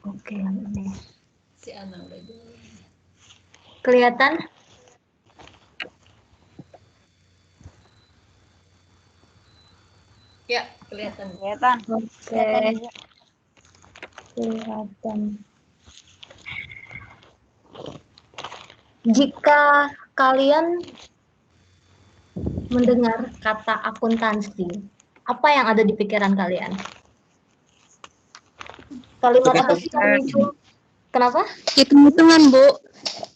Oke, yang ini. Si Ana udah jalan. Kelihatan? Ya, kelihatan. Kelihatan. Oke, Kelihatan. kelihatan. Jika kalian mendengar kata akuntansi, apa yang ada di pikiran kalian? Kalimat apa sih yang muncul? Kenapa? Hitung-hitungan, Bu.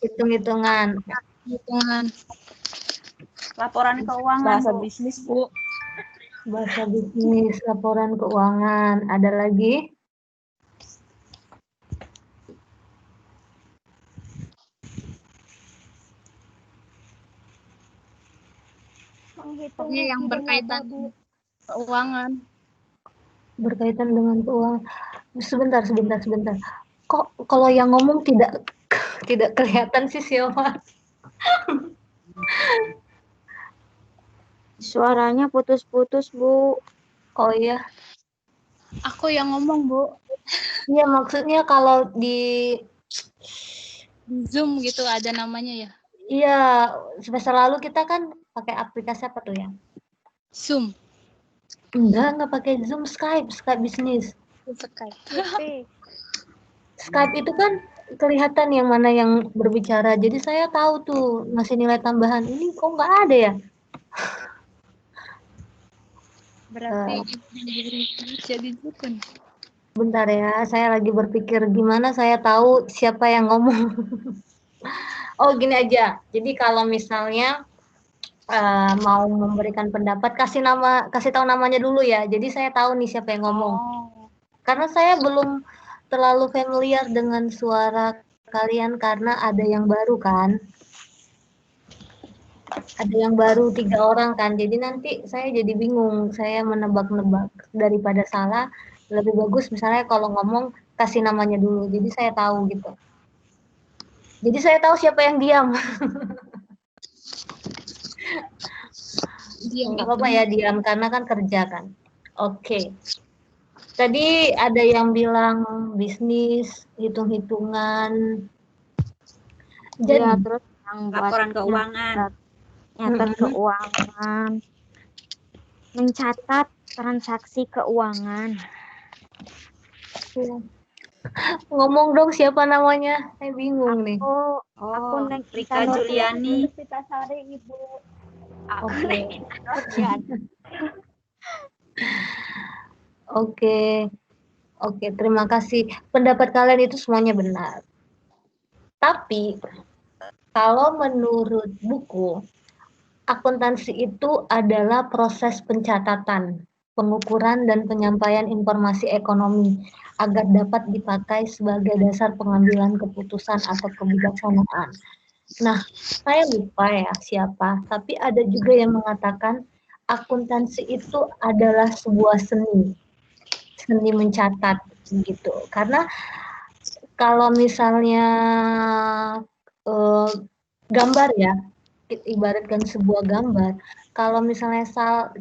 Hitung-hitungan. Hitungan. Laporan keuangan, bahasa bisnis, Bu. Bahasa bisnis, laporan keuangan. Ada lagi? Pokoknya yang berkaitan keuangan. Berkaitan dengan keuangan. Sebentar. Kok kalau yang ngomong tidak kelihatan sih siapa? Suaranya putus-putus, Bu. Oh iya. Aku yang ngomong, Bu. Iya, maksudnya kalau di Zoom gitu ada namanya ya. iya, semester lalu kita kan pakai aplikasi apa tuh ya? Zoom. Enggak pakai Zoom, Skype bisnis. Skype itu kan kelihatan yang mana yang berbicara. Jadi saya tahu tuh ngasih nilai tambahan. Ini kok nggak ada ya? Berarti jadi dukun. Bentar ya, saya lagi berpikir gimana saya tahu siapa yang ngomong. Oh gini aja. Jadi kalau misalnya mau memberikan pendapat, kasih tahu namanya dulu ya. Jadi saya tahu nih siapa yang ngomong. Karena saya belum terlalu familiar dengan suara kalian karena ada yang baru kan. Ada yang baru 3 orang kan. Jadi nanti saya jadi bingung. Saya menebak-nebak daripada salah. Lebih bagus misalnya kalau ngomong kasih namanya dulu. Jadi saya tahu gitu. Jadi saya tahu siapa yang diam. Nggak apa-apa ya diam karena kan kerja kan. Oke. Tadi ada yang bilang bisnis, hitung-hitungan. Jadi Ya, terus yang Laporan keuangan. nyatat keuangan, mencatat transaksi keuangan. ngomong dong siapa namanya? Saya bingung nih. Aku Rika Juliani. Pitasari, Ibu. Oke. Oke, terima kasih. Pendapat kalian itu semuanya benar. Tapi kalau menurut buku, akuntansi itu adalah proses pencatatan, pengukuran dan penyampaian informasi ekonomi agar dapat dipakai sebagai dasar pengambilan keputusan atau kebijaksanaan. Nah, saya lupa ya siapa, tapi ada juga yang mengatakan akuntansi itu adalah sebuah seni mencatat gitu. Karena kalau misalnya gambar ya, ibaratkan sebuah gambar, kalau misalnya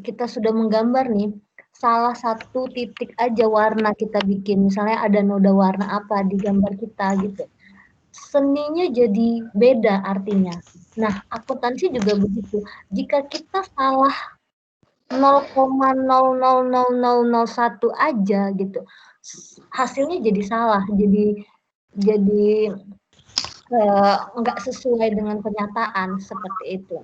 kita sudah menggambar nih, salah satu titik aja warna kita bikin, misalnya ada noda warna apa di gambar kita gitu. Seninya jadi beda artinya. Nah, akuntansi juga begitu. Jika kita salah 0,000001 aja gitu, hasilnya jadi salah, jadi nggak sesuai dengan kenyataan seperti itu.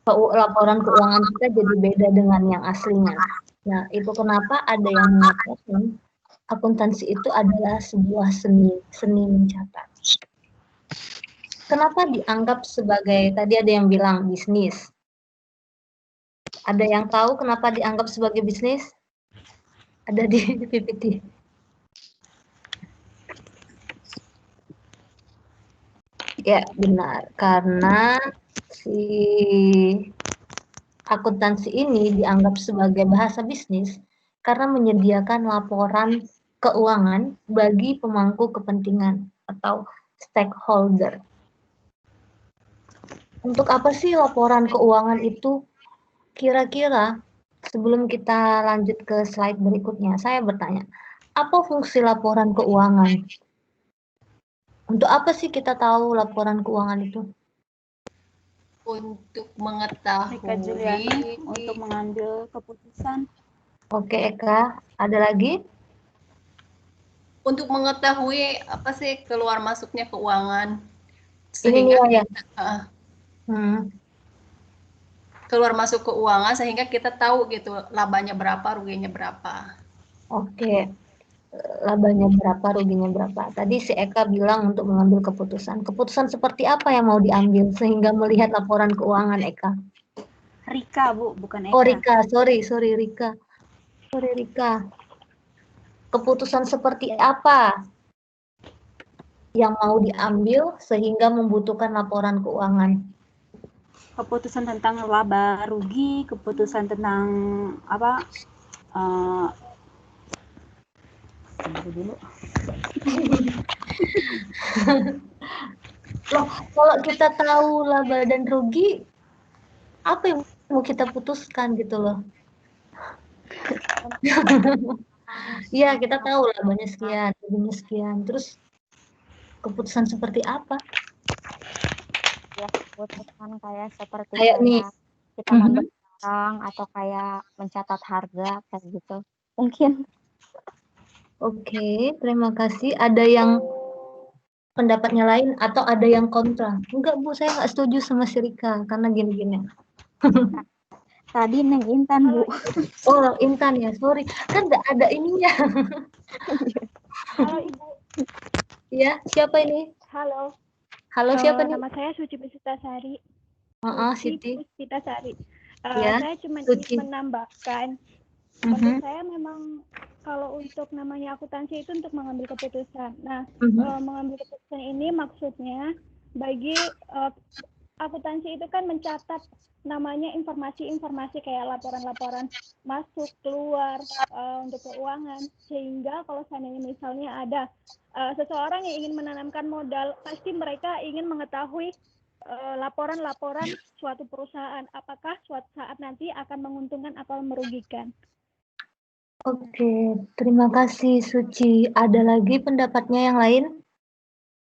Laporan keuangan kita jadi beda dengan yang aslinya. Nah, itu kenapa ada yang mengatakan akuntansi itu adalah sebuah seni mencatat. Kenapa dianggap sebagai, tadi ada yang bilang bisnis. Ada yang tahu kenapa dianggap sebagai bisnis? Ada di PPT. Ya, benar. Karena si akuntansi ini dianggap sebagai bahasa bisnis karena menyediakan laporan keuangan bagi pemangku kepentingan atau stakeholder. Untuk apa sih laporan keuangan itu? Kira-kira sebelum kita lanjut ke slide berikutnya, saya bertanya, apa fungsi laporan keuangan? Untuk apa sih kita tahu laporan keuangan itu? Untuk Rika mengetahui Juliani untuk mengambil keputusan. Oke, Eka. Ada lagi? untuk mengetahui apa sih keluar masuknya keuangan Ini sehingga nilai ya? uh, Hmm. keluar masuk keuangan sehingga kita tahu gitu labanya berapa, ruginya berapa. Oke. Labanya berapa, ruginya berapa. Tadi si Eka bilang untuk mengambil keputusan. Keputusan seperti apa yang mau diambil sehingga melihat laporan keuangan, Eka? Rika, Bu, bukan Eka. Oh, Rika. Sorry, Rika. Sorry, Rika. Keputusan seperti apa yang mau diambil sehingga membutuhkan laporan keuangan? Keputusan tentang laba rugi, keputusan tentang apa? Dulu. Loh, kalau kita tahu laba dan rugi, apa yang mau kita putuskan gitu loh? Iya, kita tahu labanya sekian, ruginya sekian. Terus keputusan seperti apa? Ya, keputusan kayak seperti Kayak nih. kita membeli barang atau kayak mencatat harga kayak gitu. Mungkin. Oke, terima kasih. Ada yang pendapatnya lain atau ada yang kontra? Enggak, Bu, saya nggak setuju sama si Rika karena gini-gini. Tadi Neng Intan, Bu. Oh, Intan ya, sorry. Kan nggak ada ininya. Halo Ibu. Iya, siapa ini? Halo. Halo, siapa nih? Nama saya Suci Puspitasari. Siti. Puspitasari. Ya, Saya cuma Suci. ingin menambahkan, menurut saya memang kalau untuk namanya akuntansi itu untuk mengambil keputusan. Nah, mengambil keputusan ini maksudnya bagi akuntansi itu kan mencatat namanya informasi-informasi kayak laporan-laporan masuk keluar untuk keuangan, sehingga kalau seandainya misalnya ada seseorang yang ingin menanamkan modal, pasti mereka ingin mengetahui laporan-laporan suatu perusahaan, apakah suatu saat nanti akan menguntungkan atau merugikan. Oke, terima kasih Suci. Ada lagi pendapatnya yang lain?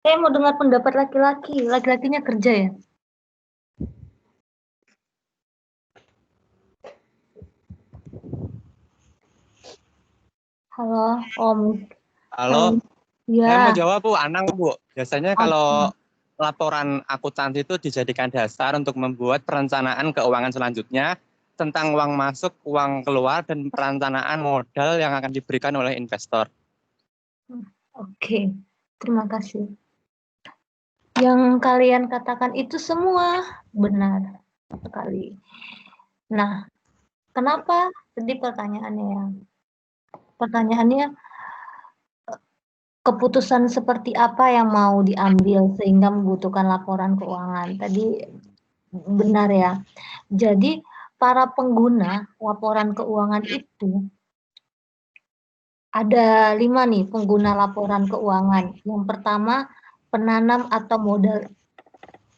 Saya mau dengar pendapat laki-laki. Laki-lakinya kerja ya? Halo, Om. Halo, Ya. saya mau jawab Bu, Anang Bu. Biasanya kalau laporan akuntansi itu dijadikan dasar untuk membuat perencanaan keuangan selanjutnya tentang uang masuk, uang keluar, dan perencanaan modal yang akan diberikan oleh investor. Oke, terima kasih. Yang kalian katakan itu semua benar sekali. Nah, kenapa? Jadi pertanyaannya keputusan seperti apa yang mau diambil sehingga membutuhkan laporan keuangan. Tadi benar ya. Jadi para pengguna laporan keuangan itu ada 5 nih pengguna laporan keuangan. Yang pertama penanam atau modal.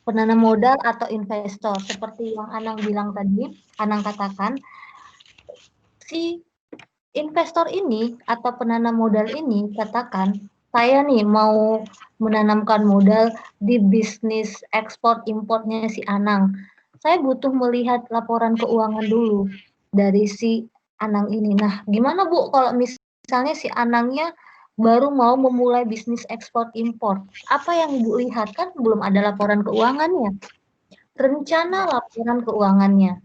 Penanam modal atau investor. Seperti yang Anang bilang tadi, Anang katakan, si investor ini atau penanam modal ini katakan, saya nih mau menanamkan modal di bisnis ekspor importnya si Anang. Saya butuh melihat laporan keuangan dulu dari si Anang ini. Nah, gimana Bu kalau misalnya si Anangnya baru mau memulai bisnis ekspor impor? Apa yang Ibu lihat? Kan belum ada laporan keuangannya. Rencana laporan keuangannya.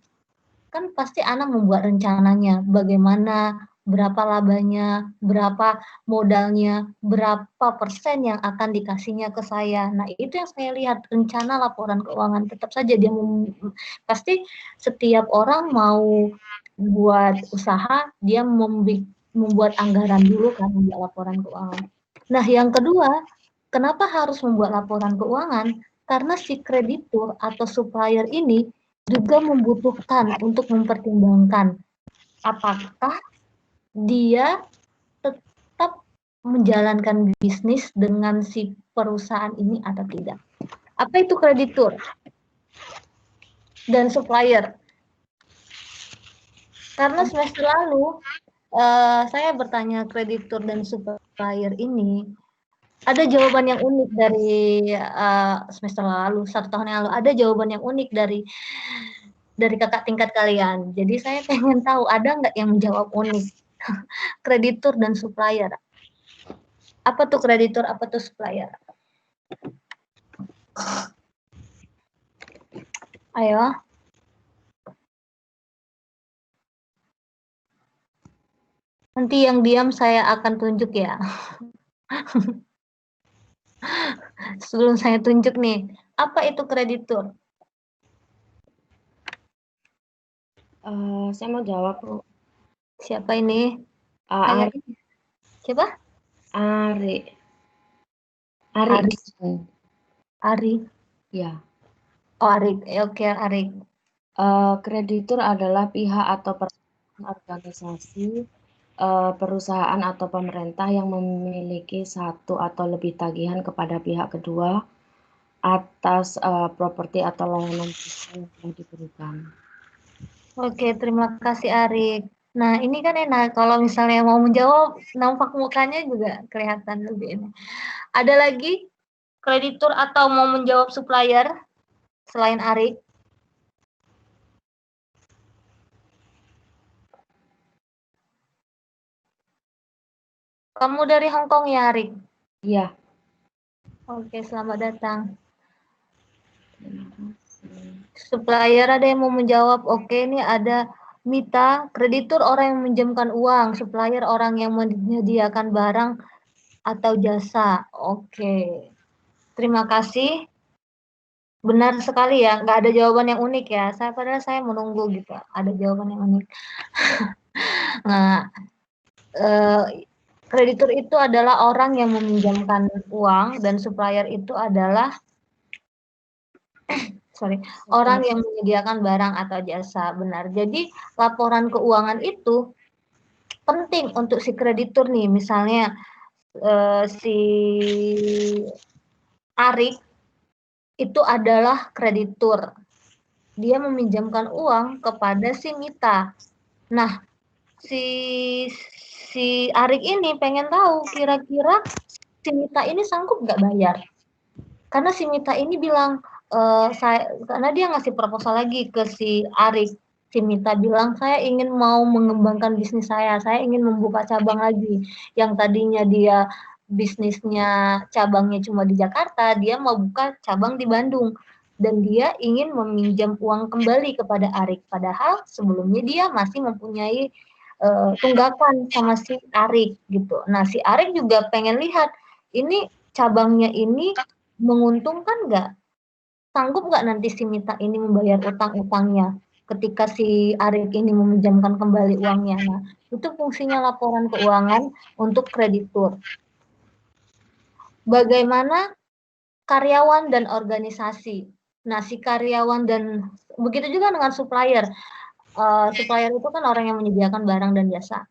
Kan pasti Anang membuat rencananya, bagaimana, berapa labanya, berapa modalnya, berapa persen yang akan dikasihnya ke saya. Nah, itu yang saya lihat, rencana laporan keuangan. Tetap saja dia pasti setiap orang mau buat usaha, dia membuat anggaran dulu kan, membuat laporan keuangan. Nah, yang kedua, kenapa harus membuat laporan keuangan? Karena si kreditur atau supplier ini juga membutuhkan untuk mempertimbangkan apakah dia tetap menjalankan bisnis dengan si perusahaan ini atau tidak. Apa itu kreditur dan supplier? Karena semester lalu saya bertanya kreditur dan supplier ini, ada jawaban yang unik dari semester lalu, 1 tahun yang lalu, ada jawaban yang unik dari kakak tingkat kalian. Jadi saya pengen tahu ada nggak yang menjawab unik. Kreditur dan supplier. Apa tuh kreditur, apa tuh supplier? Ayo. Nanti yang diam saya akan tunjuk ya. Sebelum saya tunjuk nih, apa itu kreditur? Saya mau jawab, Bu. Siapa ini? Ari. Siapa? Ari. Ari. Ari. Ya. Oh, Ari. Oke, Ari. Kreditur adalah pihak atau organisasi, perusahaan atau pemerintah yang memiliki satu atau lebih tagihan kepada pihak kedua atas properti atau layanan yang telah diberikan. Oke, terima kasih Ari. Nah, ini kan enak kalau misalnya mau menjawab, nampak mukanya juga kelihatan lebih enak. Ada lagi kreditur atau mau menjawab supplier selain Ari? Kamu dari Hong Kong ya, Ari? Iya. Oke, selamat datang. Supplier ada yang mau menjawab? Oke, ini ada Mita, kreditur orang yang meminjamkan uang, supplier orang yang menyediakan barang atau jasa. Oke, terima kasih. Benar sekali ya, nggak ada jawaban yang unik ya. Padahal saya menunggu gitu, ada jawaban yang unik. Nah, kreditur itu adalah orang yang meminjamkan uang dan supplier itu adalah orang yang menyediakan barang atau jasa. Benar. Jadi laporan keuangan itu penting untuk si kreditur nih. Misalnya si Arik itu adalah kreditur. Dia meminjamkan uang kepada si Mita. Nah, si Arik ini pengen tahu kira-kira si Mita ini sanggup nggak bayar. Karena si Mita ini bilang, karena dia ngasih proposal lagi ke si Arik. Si Mita bilang, saya ingin mau mengembangkan bisnis saya ingin membuka cabang lagi. Yang tadinya dia bisnisnya cabangnya cuma di Jakarta, dia mau buka cabang di Bandung. Dan dia ingin meminjam uang kembali kepada Arik. Padahal sebelumnya dia masih mempunyai tunggakan sama si Arik gitu. Nah, si Arik juga pengen lihat, ini cabangnya ini menguntungkan nggak? Sanggup nggak nanti si Mita ini membayar utang-utangnya ketika si Arik ini meminjamkan kembali uangnya. Nah, itu fungsinya laporan keuangan untuk kreditur. Bagaimana karyawan dan organisasi. Nah, si karyawan dan begitu juga dengan supplier. Supplier itu kan orang yang menyediakan barang dan jasa.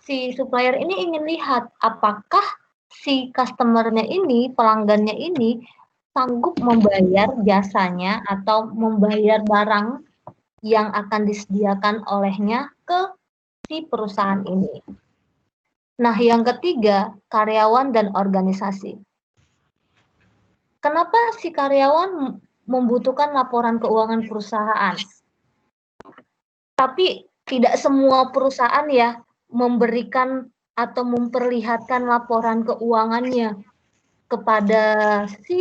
Si supplier ini ingin lihat apakah si customer-nya ini, pelanggannya ini sanggup membayar jasanya atau membayar barang yang akan disediakan olehnya ke si perusahaan ini. Nah, yang ketiga, karyawan dan organisasi. Kenapa si karyawan membutuhkan laporan keuangan perusahaan? Tapi tidak semua perusahaan ya memberikan atau memperlihatkan laporan keuangannya kepada si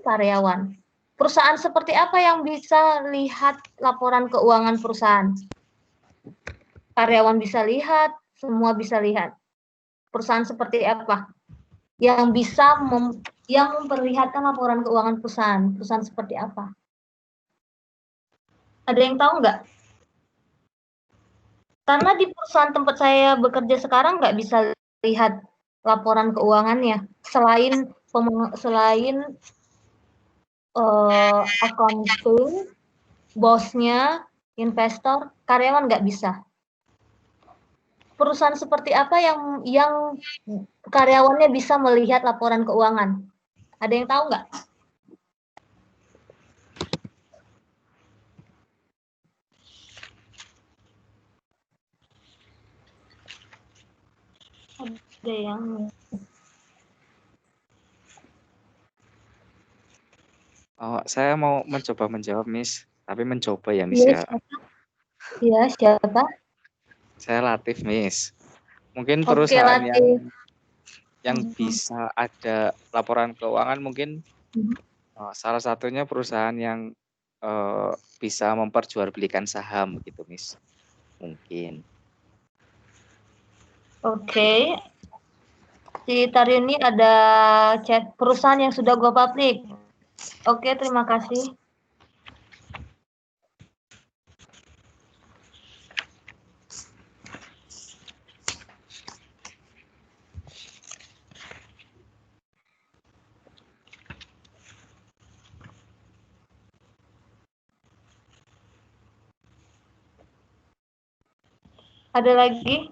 karyawan. Perusahaan seperti apa yang bisa lihat laporan keuangan perusahaan? Karyawan bisa lihat, semua bisa lihat. Perusahaan seperti apa yang bisa yang memperlihatkan laporan keuangan perusahaan? Perusahaan seperti apa? Ada yang tahu nggak? Karena di perusahaan tempat saya bekerja sekarang nggak bisa lihat laporan keuangannya selain accounting, bosnya, investor, karyawan nggak bisa. Perusahaan seperti apa yang karyawannya bisa melihat laporan keuangan? Ada yang tahu nggak? Ada yang Oh, saya mau mencoba menjawab, Miss. Tapi mencoba ya, Miss Iya, ya. siapa? Iya, siapa? Saya Latif, Miss. Mungkin Oke, perusahaan Latif. yang bisa ada laporan keuangan mungkin Mhm. salah satunya perusahaan yang bisa memperjualbelikan saham gitu, Miss. Mungkin. Oke. Di Taryuni ada chat perusahaan yang sudah go public. Oke, terima kasih. Ada lagi?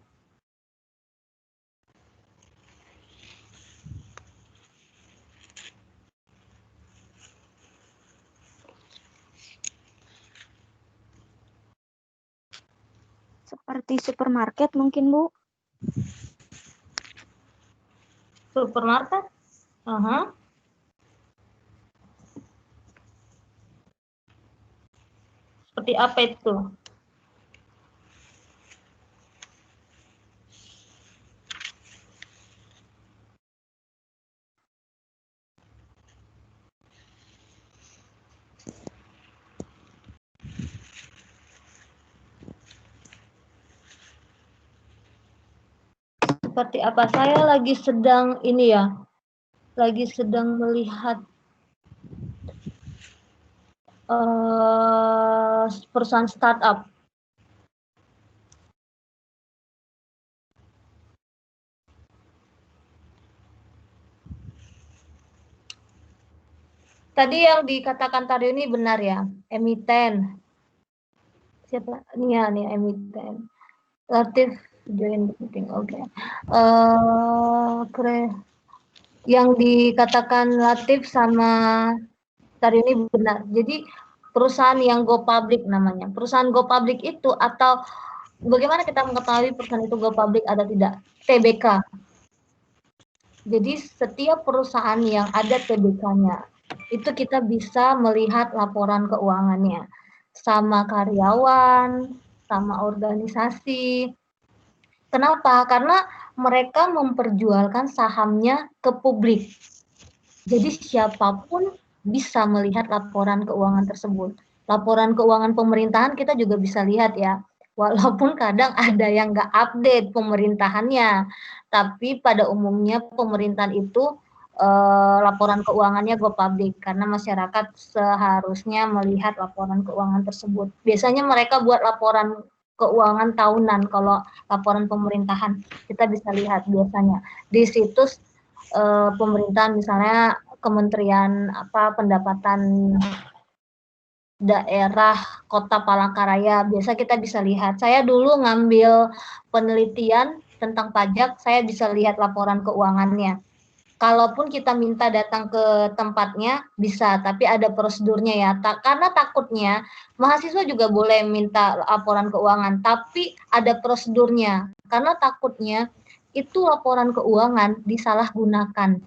Seperti supermarket mungkin, Bu. Supermarket? Seperti apa itu? Seperti apa? Saya lagi sedang ini ya, lagi sedang melihat perusahaan startup. Tadi yang dikatakan tadi ini benar ya, emiten. Siapa? Nih ya, nih emiten. Latif join meeting, oke. Yang dikatakan Latif sama tadi ini benar. Jadi perusahaan yang go public namanya. Perusahaan go public itu atau bagaimana kita mengetahui perusahaan itu go public atau tidak? TBK. Jadi setiap perusahaan yang ada TBK-nya itu kita bisa melihat laporan keuangannya sama karyawan, sama organisasi. Kenapa? Karena mereka memperjualkan sahamnya ke publik. Jadi siapapun bisa melihat laporan keuangan tersebut. Laporan keuangan pemerintahan kita juga bisa lihat ya. Walaupun kadang ada yang nggak update pemerintahannya. Tapi pada umumnya pemerintahan itu laporan keuangannya go public karena masyarakat seharusnya melihat laporan keuangan tersebut. Biasanya mereka buat laporan keuangan tahunan, kalau laporan pemerintahan kita bisa lihat biasanya di situs pemerintahan, misalnya Kementerian Pendapatan Daerah Kota Palangkaraya, biasa kita bisa lihat. Saya dulu ngambil penelitian tentang pajak, saya bisa lihat laporan keuangannya. Kalaupun kita minta datang ke tempatnya bisa, tapi ada prosedurnya ya. Karena takutnya mahasiswa juga boleh minta laporan keuangan, tapi ada prosedurnya. Karena takutnya itu laporan keuangan disalahgunakan.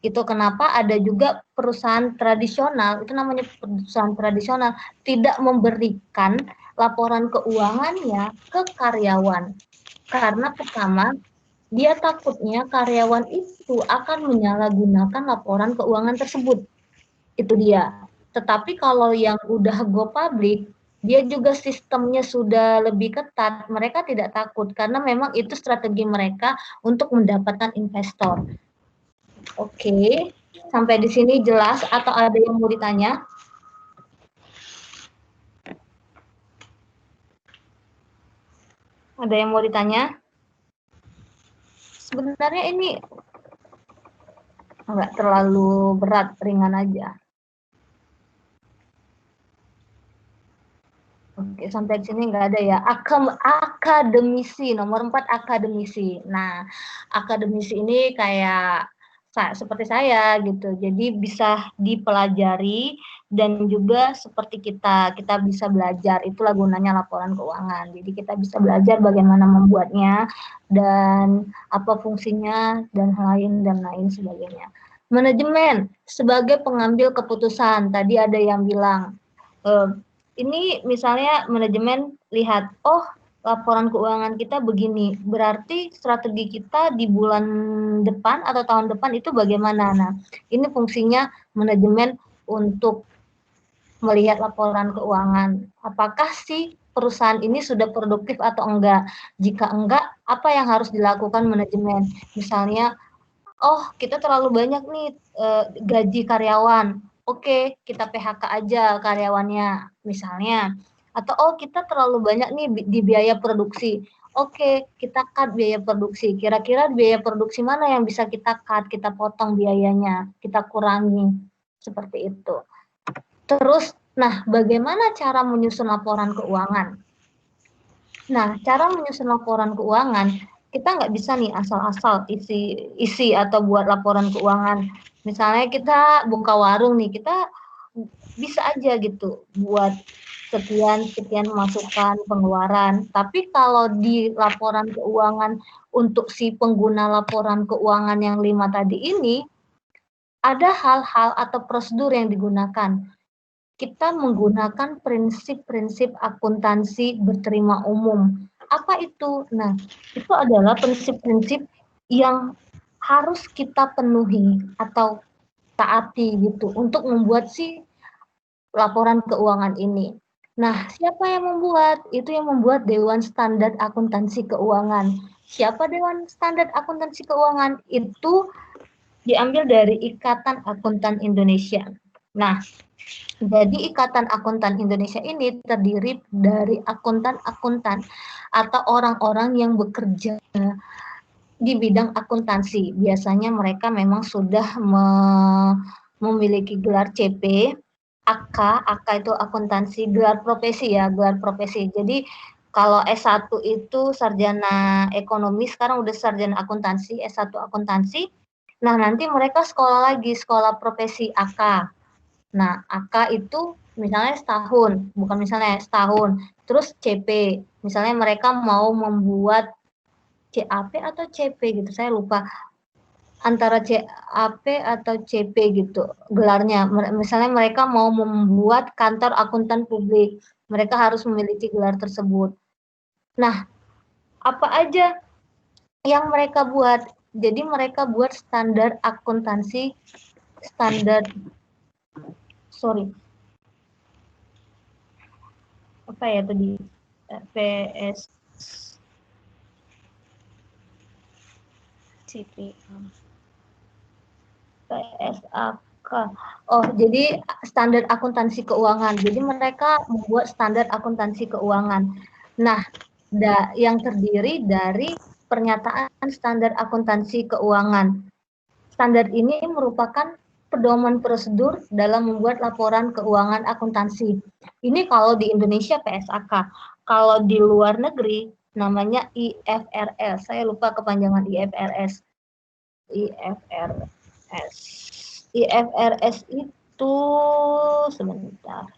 Itu kenapa ada juga perusahaan tradisional, itu namanya perusahaan tradisional, tidak memberikan laporan keuangannya ke karyawan. Karena pertama, dia takutnya karyawan itu akan menyalahgunakan laporan keuangan tersebut. Itu dia. Tetapi kalau yang udah go public, dia juga sistemnya sudah lebih ketat, mereka tidak takut karena memang itu strategi mereka untuk mendapatkan investor. Oke, sampai di sini jelas atau ada yang mau ditanya? Ada yang mau ditanya? Sebenarnya ini enggak terlalu berat, ringan aja. Oke, sampai di sini nggak ada ya. Akademisi, nomor 4 akademisi. Nah, akademisi ini kayak seperti saya gitu. Jadi bisa dipelajari dan juga seperti kita bisa belajar. Itulah gunanya laporan keuangan. Jadi kita bisa belajar bagaimana membuatnya dan apa fungsinya dan lain sebagainya. Manajemen sebagai pengambil keputusan. Tadi ada yang bilang, ini misalnya manajemen lihat, oh laporan keuangan kita begini, berarti strategi kita di bulan depan atau tahun depan itu bagaimana. Nah, ini fungsinya manajemen untuk melihat laporan keuangan. Apakah sih perusahaan ini sudah produktif atau enggak? Jika enggak, apa yang harus dilakukan manajemen? Misalnya, oh kita terlalu banyak nih gaji karyawan, oke kita PHK aja karyawannya misalnya, atau oh kita terlalu banyak nih di biaya produksi, oke kita cut biaya produksi, kira-kira biaya produksi mana yang bisa kita cut, kita potong biayanya, kita kurangi, seperti itu. Terus, nah bagaimana cara menyusun laporan keuangan? Nah, cara menyusun laporan keuangan, kita nggak bisa nih asal-asal isi atau buat laporan keuangan. Misalnya kita buka warung nih, kita bisa aja gitu buat sekian masukan pengeluaran. Tapi kalau di laporan keuangan untuk si pengguna laporan keuangan yang 5 tadi ini, ada hal-hal atau prosedur yang digunakan. Kita menggunakan prinsip-prinsip akuntansi berterima umum. Apa itu? Nah, itu adalah prinsip-prinsip yang harus kita penuhi atau taati gitu untuk membuat si laporan keuangan ini. Nah, siapa yang membuat? Itu yang membuat Dewan Standar Akuntansi Keuangan. Siapa Dewan Standar Akuntansi Keuangan? Itu diambil dari Ikatan Akuntan Indonesia. Nah, jadi Ikatan Akuntan Indonesia ini terdiri dari akuntan-akuntan atau orang-orang yang bekerja di bidang akuntansi. Biasanya mereka memang sudah memiliki gelar CP, AK itu akuntansi, gelar profesi ya, gelar profesi. Jadi kalau S1 itu sarjana ekonomi, sekarang udah sarjana akuntansi, S1 akuntansi. Nah, nanti mereka sekolah lagi, sekolah profesi AK. Nah, AK itu misalnya setahun, bukan misalnya setahun. Terus CP, misalnya mereka mau membuat CAP atau CP gitu, saya lupa. Antara CAP atau CP gitu gelarnya. Misalnya mereka mau membuat kantor akuntan publik, mereka harus memiliki gelar tersebut. Nah, apa aja yang mereka buat? Jadi mereka buat standar akuntansi, apa ya tadi, PSAK. Oh, jadi standar akuntansi keuangan. Jadi mereka membuat standar akuntansi keuangan. Nah, yang terdiri dari pernyataan standar akuntansi keuangan. Standar ini merupakan pedoman prosedur dalam membuat laporan keuangan akuntansi. Ini kalau di Indonesia PSAK. Kalau di luar negeri namanya IFRS. Saya lupa kepanjangan IFRS. IFRS itu sebentar.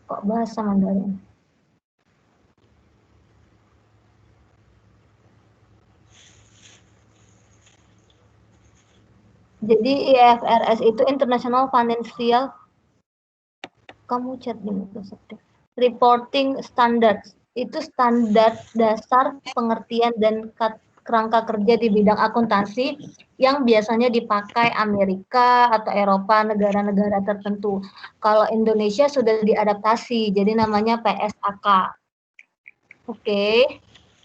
Kok bahasa Mandarin? Jadi IFRS itu International Financial, kamu chat di Microsoft. Reporting Standards. Itu standar dasar pengertian dan kerangka kerja di bidang akuntansi yang biasanya dipakai Amerika atau Eropa, negara-negara tertentu. Kalau Indonesia sudah diadaptasi, jadi namanya PSAK. Oke,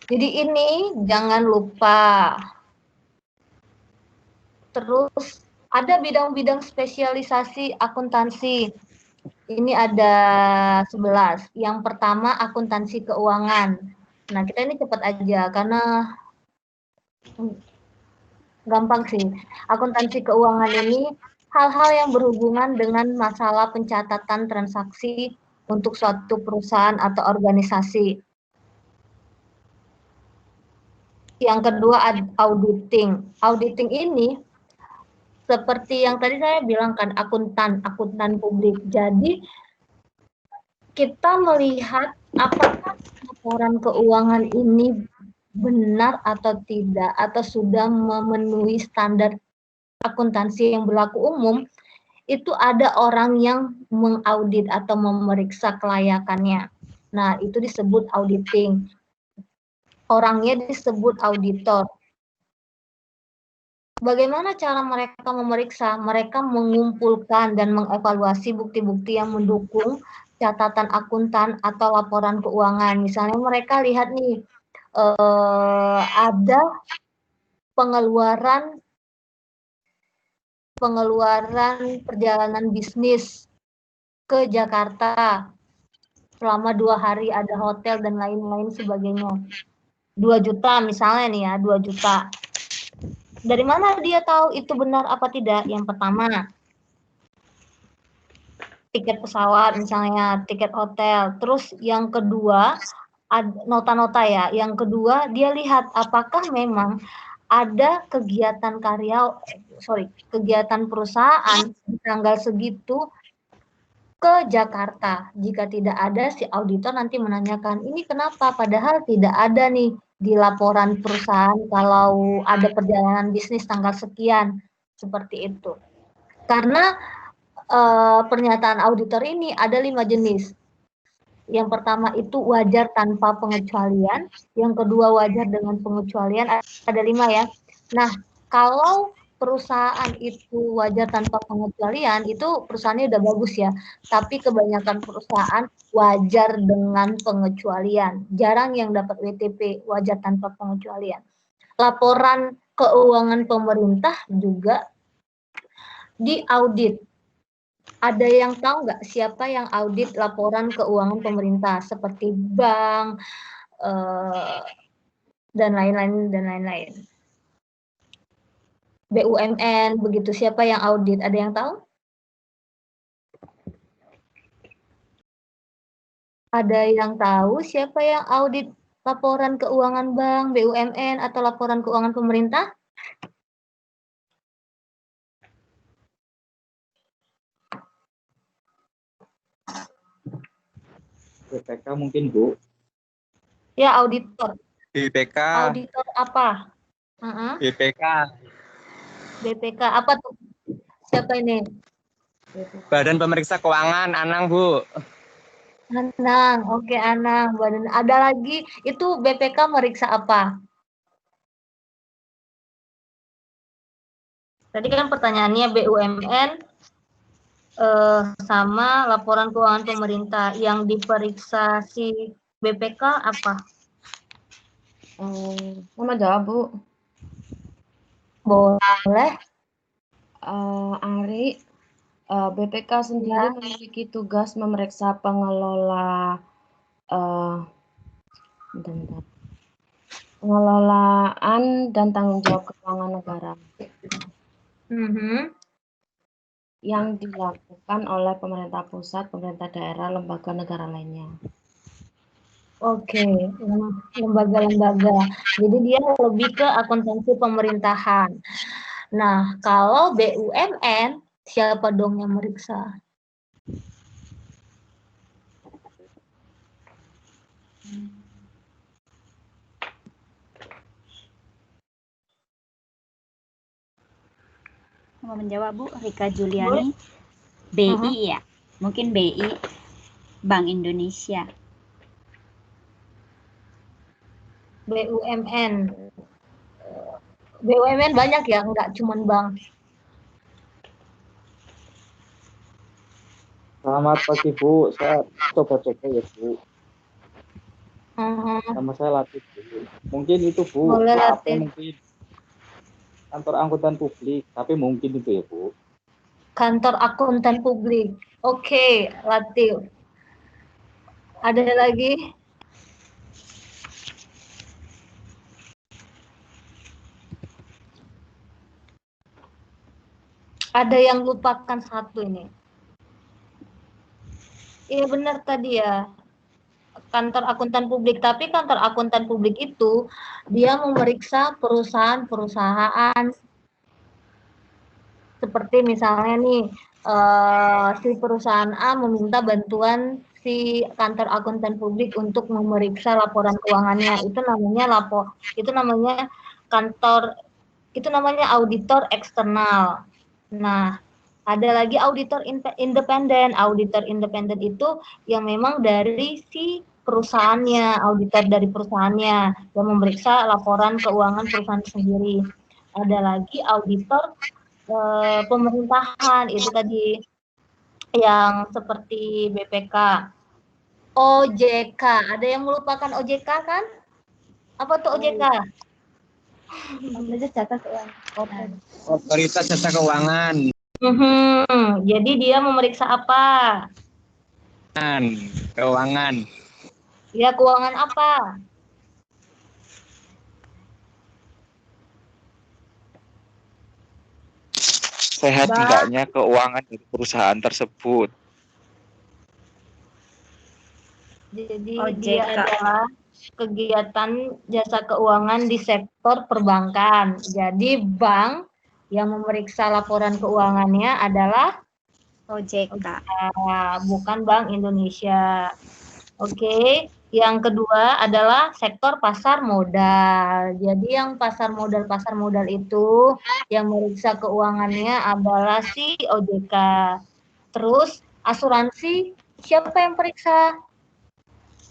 jadi ini jangan lupa. Terus ada bidang-bidang spesialisasi akuntansi. Ini ada 11. Yang pertama akuntansi keuangan. Nah, kita ini cepat aja karena gampang sih. Akuntansi keuangan ini hal-hal yang berhubungan dengan masalah pencatatan transaksi untuk suatu perusahaan atau organisasi. Yang kedua auditing. Auditing ini seperti yang tadi saya bilang kan, akuntan publik. Jadi kita melihat apakah laporan keuangan ini benar atau tidak, atau sudah memenuhi standar akuntansi yang berlaku umum, itu ada orang yang mengaudit atau memeriksa kelayakannya. Nah, itu disebut auditing. Orangnya disebut auditor. Bagaimana cara mereka memeriksa? Mereka mengumpulkan dan mengevaluasi bukti-bukti yang mendukung catatan akuntan atau laporan keuangan. Misalnya mereka lihat nih, ada pengeluaran perjalanan bisnis ke Jakarta selama 2 hari, ada hotel dan lain-lain sebagainya. 2 juta misalnya nih ya, 2 juta. Dari mana dia tahu itu benar apa tidak? Yang pertama, tiket pesawat misalnya, tiket hotel. Terus yang kedua, nota-nota ya. Yang kedua, dia lihat apakah memang ada kegiatan kegiatan perusahaan di tanggal segitu ke Jakarta. Jika tidak ada, si auditor nanti menanyakan, ini kenapa? Padahal tidak ada nih di laporan perusahaan kalau ada perjalanan bisnis tanggal sekian, seperti itu. Karena pernyataan auditor ini ada 5 jenis. Yang pertama itu wajar tanpa pengecualian, yang kedua wajar dengan pengecualian, ada 5 ya. Nah, kalau perusahaan itu wajar tanpa pengecualian, itu perusahaannya udah bagus ya. Tapi kebanyakan perusahaan wajar dengan pengecualian. Jarang yang dapat WTP, wajar tanpa pengecualian. Laporan keuangan pemerintah juga diaudit. Ada yang tahu nggak siapa yang audit laporan keuangan pemerintah? Seperti bank, dan lain-lain. BUMN, begitu, siapa yang audit? Ada yang tahu? Ada yang tahu siapa yang audit laporan keuangan bank, BUMN, atau laporan keuangan pemerintah? BPK mungkin, Bu. Ya, auditor. BPK. Auditor apa? BPK. BPK apa tuh? Siapa ini? Badan Pemeriksa Keuangan, Anang, Bu. Anang, oke Anang. Ada lagi, itu BPK meriksa apa? Tadi kan pertanyaannya BUMN sama laporan keuangan pemerintah. Yang diperiksa si BPK apa? Sama jawab, Bu. Boleh. Ari, BPK sendiri memiliki tugas memeriksa pengelolaan dan tanggung jawab keuangan negara yang dilakukan oleh pemerintah pusat, pemerintah daerah, lembaga negara lainnya. Oke, lembaga-lembaga. Jadi dia lebih ke akuntansi pemerintahan. Nah, kalau BUMN, siapa dong yang meriksa? Mau menjawab, Bu? Rika Juliani. BI ya? Mungkin BI, Bank Indonesia. BUMN. BUMN banyak ya, nggak cuma bank. Selamat pagi, Bu. Saya coba-coba ya, Bu. Sama saya latih, Bu. Mungkin itu, Bu. Boleh latih. Mungkin kantor akuntan publik, tapi mungkin itu ya, Bu. Kantor akuntan publik. Oke, latih. Ada lagi? Ada yang lupakan satu ini. Iya benar tadi ya. Kantor akuntan publik, tapi kantor akuntan publik itu dia memeriksa perusahaan-perusahaan seperti misalnya nih si perusahaan A meminta bantuan si kantor akuntan publik untuk memeriksa laporan keuangannya. Itu namanya kantor Itu namanya auditor eksternal. Nah, ada lagi auditor independen. Auditor independen itu yang memang dari si perusahaannya, auditor dari perusahaannya yang memeriksa laporan keuangan perusahaan sendiri. Ada lagi auditor pemerintahan, itu tadi yang seperti BPK. OJK, ada yang melupakan OJK kan? Apa tuh OJK? Otoritas Jasa Keuangan. Jadi dia memeriksa apa? Keuangan. Ya, keuangan apa? Sehat enggaknya keuangan dari perusahaan tersebut. Jadi OJK. dia adalah kegiatan jasa keuangan di sektor perbankan. Jadi bank yang memeriksa laporan keuangannya adalah OJK. bukan Bank Indonesia. Oke. Yang kedua adalah sektor pasar modal. Jadi yang pasar modal itu yang memeriksa keuangannya adalah si OJK. Terus asuransi siapa yang periksa?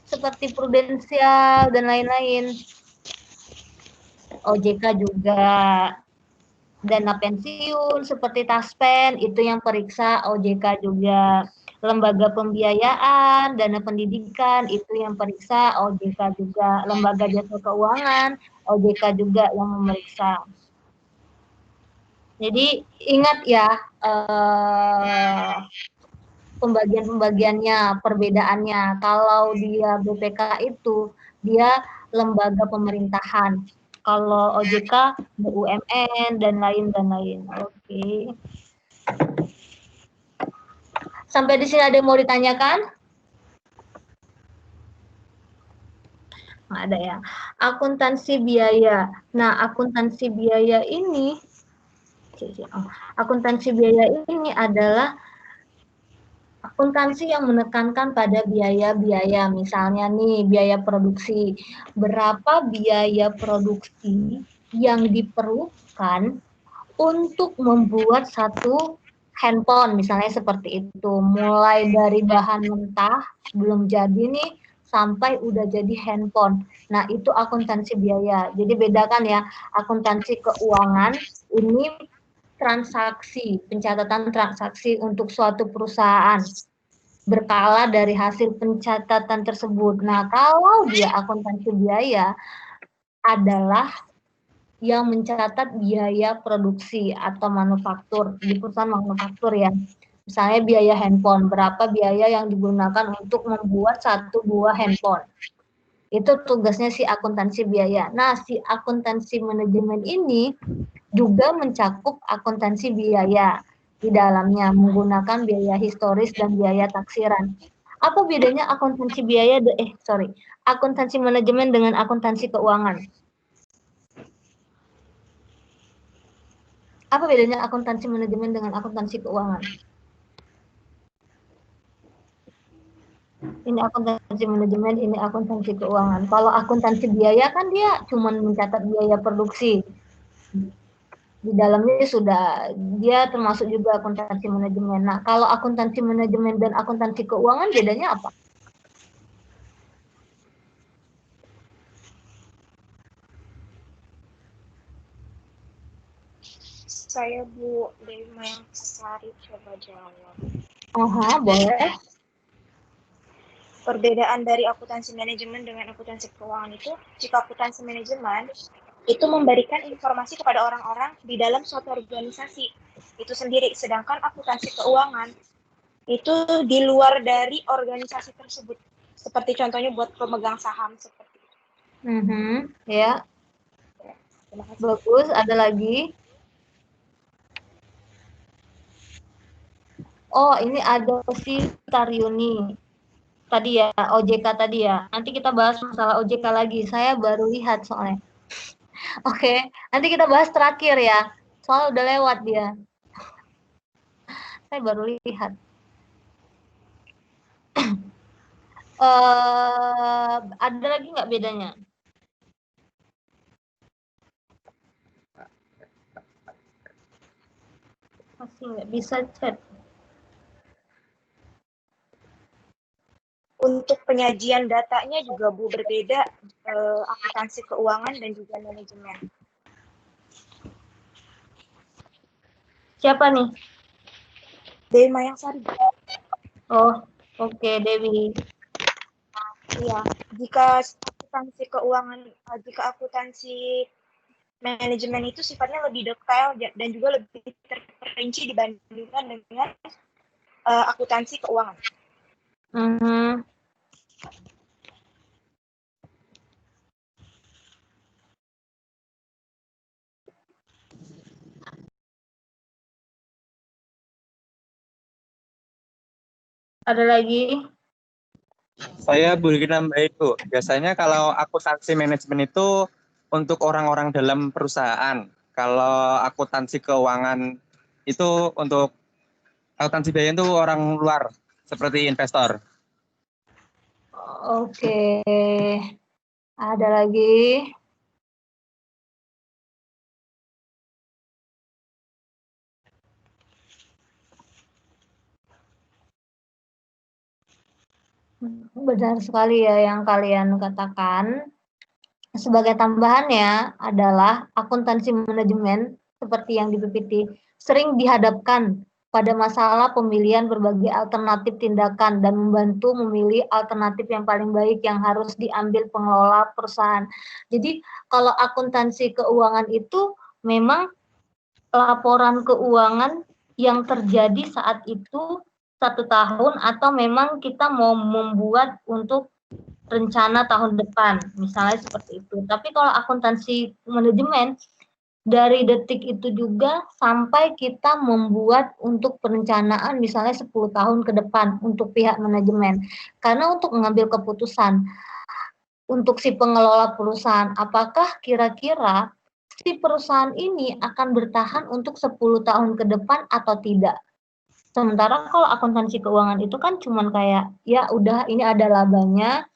Seperti prudensial dan lain-lain. OJK juga. Dana pensiun seperti Taspen itu yang periksa OJK juga. Lembaga pembiayaan, dana pendidikan itu yang periksa OJK juga. Lembaga jasa keuangan OJK juga yang memeriksa. Jadi ingat ya pembagiannya, perbedaannya. Kalau dia BPK itu dia lembaga pemerintahan. Kalau OJK BUMN dan lain. Oke. Sampai di sini ada yang mau ditanyakan? Nggak ada ya. Akuntansi biaya. Nah, akuntansi biaya ini adalah akuntansi yang menekankan pada biaya-biaya. Misalnya nih, biaya produksi. Berapa biaya produksi yang diperlukan untuk membuat satu handphone, misalnya seperti itu. Mulai dari bahan mentah, belum jadi nih, sampai udah jadi handphone. Nah, itu akuntansi biaya. Jadi bedakan ya, akuntansi keuangan ini transaksi, pencatatan transaksi untuk suatu perusahaan berkala dari hasil pencatatan tersebut. Nah, kalau dia akuntansi biaya adalah yang mencatat biaya produksi atau manufaktur di perusahaan manufaktur ya. Misalnya biaya handphone, berapa biaya yang digunakan untuk membuat satu buah handphone. Itu tugasnya si akuntansi biaya. Nah, si akuntansi manajemen ini juga mencakup akuntansi biaya di dalamnya menggunakan biaya historis dan biaya taksiran. Apa bedanya akuntansi biaya akuntansi manajemen dengan akuntansi keuangan? Apa bedanya akuntansi manajemen dengan akuntansi keuangan? Ini akuntansi manajemen, ini akuntansi keuangan. Kalau akuntansi biaya kan dia cuma mencatat biaya produksi. Di dalamnya dia termasuk juga akuntansi manajemen. Nah, kalau akuntansi manajemen dan akuntansi keuangan bedanya apa? Saya Bu Dewi Mayangsari coba jawab. Boleh. Perbedaan dari akuntansi manajemen dengan akuntansi keuangan itu, jika akuntansi manajemen itu memberikan informasi kepada orang-orang di dalam suatu organisasi itu sendiri, sedangkan akuntansi keuangan itu di luar dari organisasi tersebut. Seperti contohnya buat pemegang saham seperti itu. Ya. Bagus, ada lagi? Oh, ini ada si Taryuni. Tadi ya, OJK tadi ya. Nanti kita bahas masalah OJK lagi. Saya baru lihat soalnya. Oke, nanti kita bahas terakhir ya. Soalnya udah lewat dia. Saya baru lihat. Ada lagi nggak bedanya? Masih nggak bisa chat. Untuk penyajian datanya juga Bu berbeda, akuntansi keuangan dan juga manajemen. Siapa nih? Dewi Mayangsari. Oh, oke, Dewi. Iya, jika akuntansi keuangan, jika akuntansi manajemen itu sifatnya lebih detail dan juga lebih terperinci dibandingkan dengan akuntansi keuangan. Ada lagi? Saya boleh nambahin Bu, biasanya kalau akuntansi manajemen itu untuk orang-orang dalam perusahaan. Kalau akuntansi keuangan itu untuk akuntansi biaya itu orang luar seperti investor. Oke. Ada lagi? Benar sekali ya yang kalian katakan. Sebagai tambahannya adalah akuntansi manajemen seperti yang di PPT sering dihadapkan pada masalah pemilihan berbagai alternatif tindakan dan membantu memilih alternatif yang paling baik yang harus diambil pengelola perusahaan. Jadi kalau akuntansi keuangan itu memang laporan keuangan yang terjadi saat itu 1 tahun atau memang kita mau membuat untuk rencana tahun depan, misalnya seperti itu. Tapi kalau akuntansi manajemen, dari detik itu juga sampai kita membuat untuk perencanaan misalnya 10 tahun ke depan untuk pihak manajemen. Karena untuk mengambil keputusan untuk si pengelola perusahaan, apakah kira-kira si perusahaan ini akan bertahan untuk 10 tahun ke depan atau tidak. Sementara kalau akuntansi keuangan itu kan cuman kayak, ya udah ini ada labanya,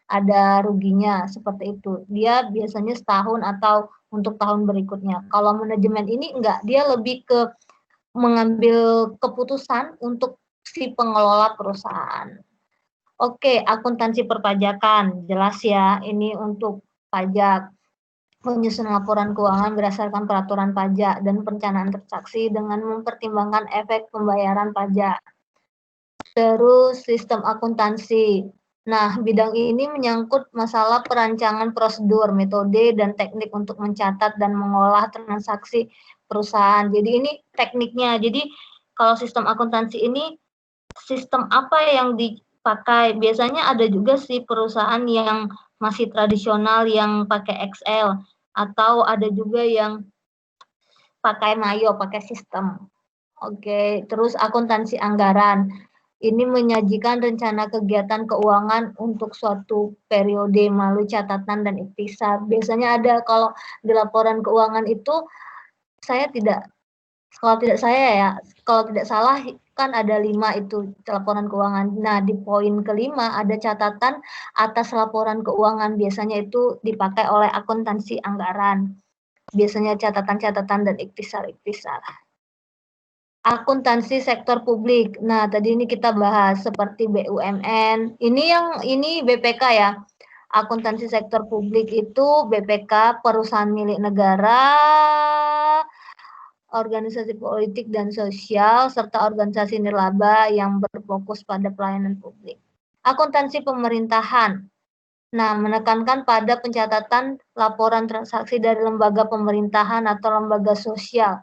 ada ruginya, seperti itu. Dia biasanya setahun atau untuk tahun berikutnya. Kalau manajemen ini enggak, dia lebih ke mengambil keputusan untuk si pengelola perusahaan. Oke, akuntansi perpajakan, jelas ya, ini untuk pajak. Menyusun laporan keuangan berdasarkan peraturan pajak dan perencanaan transaksi dengan mempertimbangkan efek pembayaran pajak. Terus sistem akuntansi. Nah, bidang ini menyangkut masalah perancangan prosedur, metode, dan teknik untuk mencatat dan mengolah transaksi perusahaan. Jadi ini tekniknya. Jadi kalau sistem akuntansi ini, sistem apa yang dipakai? Biasanya ada juga sih perusahaan yang masih tradisional yang pakai Excel, atau ada juga yang pakai Mayo, pakai sistem. Oke, terus akuntansi anggaran. Ini menyajikan rencana kegiatan keuangan untuk suatu periode melalui catatan dan ikhtisar. Biasanya ada kalau di laporan keuangan itu, kalau tidak salah kan ada 5 itu laporan keuangan. Nah, di poin kelima ada catatan atas laporan keuangan. Biasanya itu dipakai oleh akuntansi anggaran. Biasanya catatan-catatan dan ikhtisar-ikhtisar. Akuntansi sektor publik. Nah, tadi ini kita bahas seperti BUMN. Ini BPK ya. Akuntansi sektor publik itu BPK, perusahaan milik negara, organisasi politik dan sosial, serta organisasi nirlaba yang berfokus pada pelayanan publik. Akuntansi pemerintahan. Nah, menekankan pada pencatatan laporan transaksi dari lembaga pemerintahan atau lembaga sosial,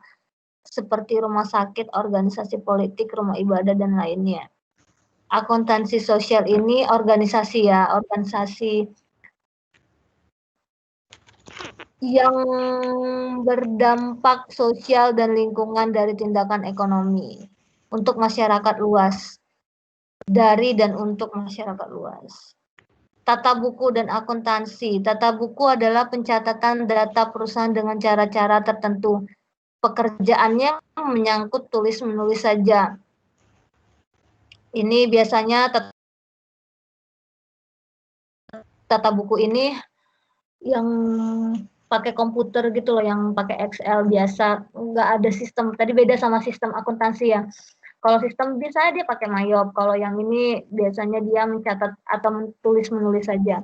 seperti rumah sakit, organisasi politik, rumah ibadah, dan lainnya. Akuntansi sosial ini organisasi ya, organisasi yang berdampak sosial dan lingkungan dari tindakan ekonomi untuk masyarakat luas, dari dan untuk masyarakat luas. Tata buku dan akuntansi. Tata buku adalah pencatatan data perusahaan dengan cara-cara tertentu. Pekerjaannya menyangkut tulis-menulis saja. Ini biasanya tata buku ini yang pakai komputer gitu loh, yang pakai Excel biasa, nggak ada sistem. Tadi beda sama sistem akuntansi ya. Kalau sistem bisa dia pakai Mayop, kalau yang ini biasanya dia mencatat atau menulis saja.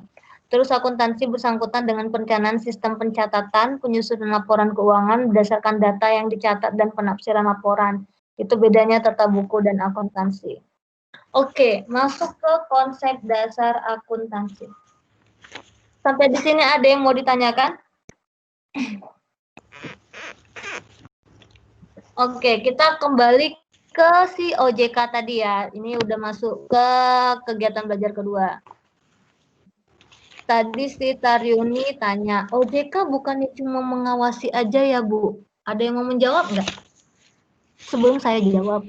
Terus akuntansi bersangkutan dengan perencanaan sistem pencatatan, penyusunan laporan keuangan berdasarkan data yang dicatat dan penafsiran laporan. Itu bedanya tata buku dan akuntansi. Oke, masuk ke konsep dasar akuntansi. Sampai di sini ada yang mau ditanyakan? Oke, kita kembali ke si OJK tadi ya. Ini udah masuk ke kegiatan belajar kedua. Tadi si Taryuni tanya, OJK bukannya cuma mengawasi aja ya, Bu? Ada yang mau menjawab nggak? Sebelum saya jawab.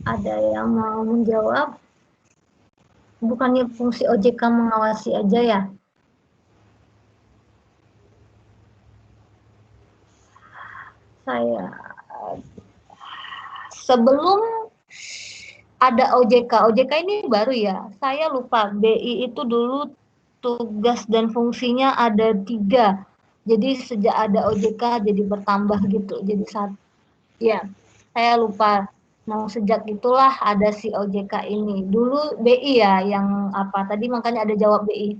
Ada yang mau menjawab? Bukannya fungsi OJK mengawasi aja ya? Sebelum ada OJK ini baru ya. Saya lupa, BI itu dulu tugas dan fungsinya ada 3. Jadi sejak ada OJK jadi bertambah gitu, jadi 1. Ya, saya lupa. Nah, sejak itulah ada si OJK ini. Dulu BI ya yang apa tadi, makanya ada jawab BI.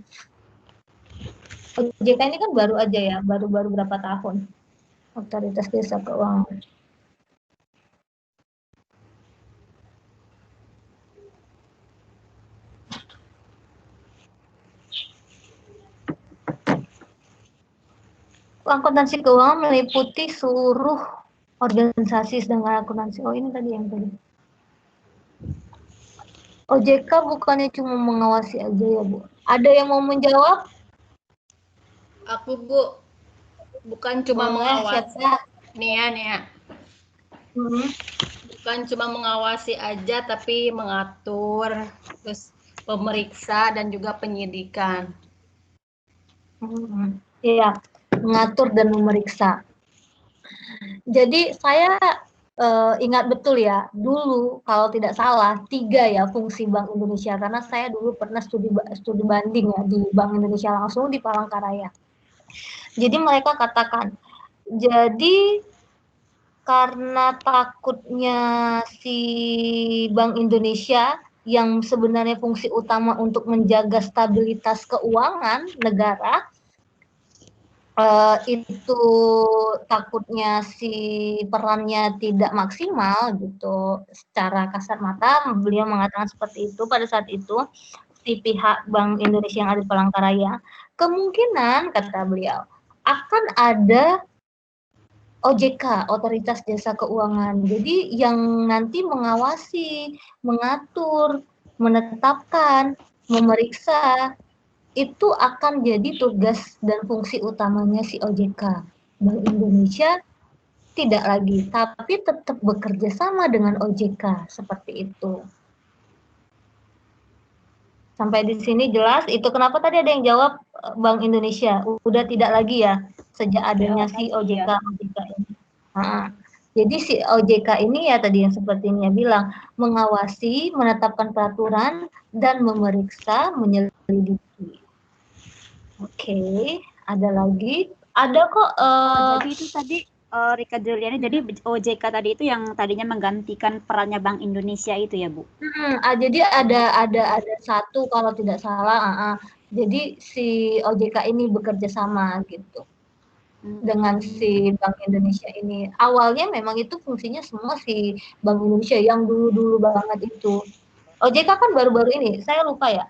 OJK ini kan baru aja ya, baru berapa tahun. Otoritas Jasa Keuangan. Akuntansi keuangan meliputi seluruh organisasi sedangkan akuntansi. Oh, ini tadi yang tadi. OJK bukannya cuma mengawasi aja ya, Bu? Ada yang mau menjawab? Aku, Bu. Bukan cuma mengawasi. Nia. Bukan cuma mengawasi aja, tapi mengatur, terus pemeriksa dan juga penyidikan. Iya, mengatur dan memeriksa. Jadi saya ingat betul ya, dulu kalau tidak salah 3 ya fungsi Bank Indonesia, karena saya dulu pernah studi banding ya di Bank Indonesia langsung di Palangkaraya. Jadi mereka katakan, jadi karena takutnya si Bank Indonesia yang sebenarnya fungsi utama untuk menjaga stabilitas keuangan negara, itu takutnya si perannya tidak maksimal gitu, secara kasat mata beliau mengatakan seperti itu pada saat itu, si pihak Bank Indonesia yang ada di Palangkaraya, kemungkinan kata beliau akan ada OJK, Otoritas Jasa Keuangan. Jadi yang nanti mengawasi, mengatur, menetapkan, memeriksa, itu akan jadi tugas dan fungsi utamanya si OJK. Bank Indonesia tidak lagi, tapi tetap bekerja sama dengan OJK, seperti itu. Sampai di sini jelas, itu kenapa tadi ada yang jawab Bank Indonesia, udah tidak lagi ya, sejak adanya si OJK ini. Jadi si OJK ini ya tadi yang seperti Nia bilang, mengawasi, menetapkan peraturan, dan memeriksa, menyelidiki. Oke, ada lagi? Ada kok. Jadi itu tadi Rika Juliani, jadi OJK tadi itu yang tadinya menggantikan perannya Bank Indonesia itu ya, Bu? Jadi ada 1 kalau tidak salah. Jadi si OJK ini bekerja sama gitu dengan si Bank Indonesia ini. Awalnya memang itu fungsinya semua si Bank Indonesia yang dulu banget itu. OJK kan baru-baru ini, saya lupa ya.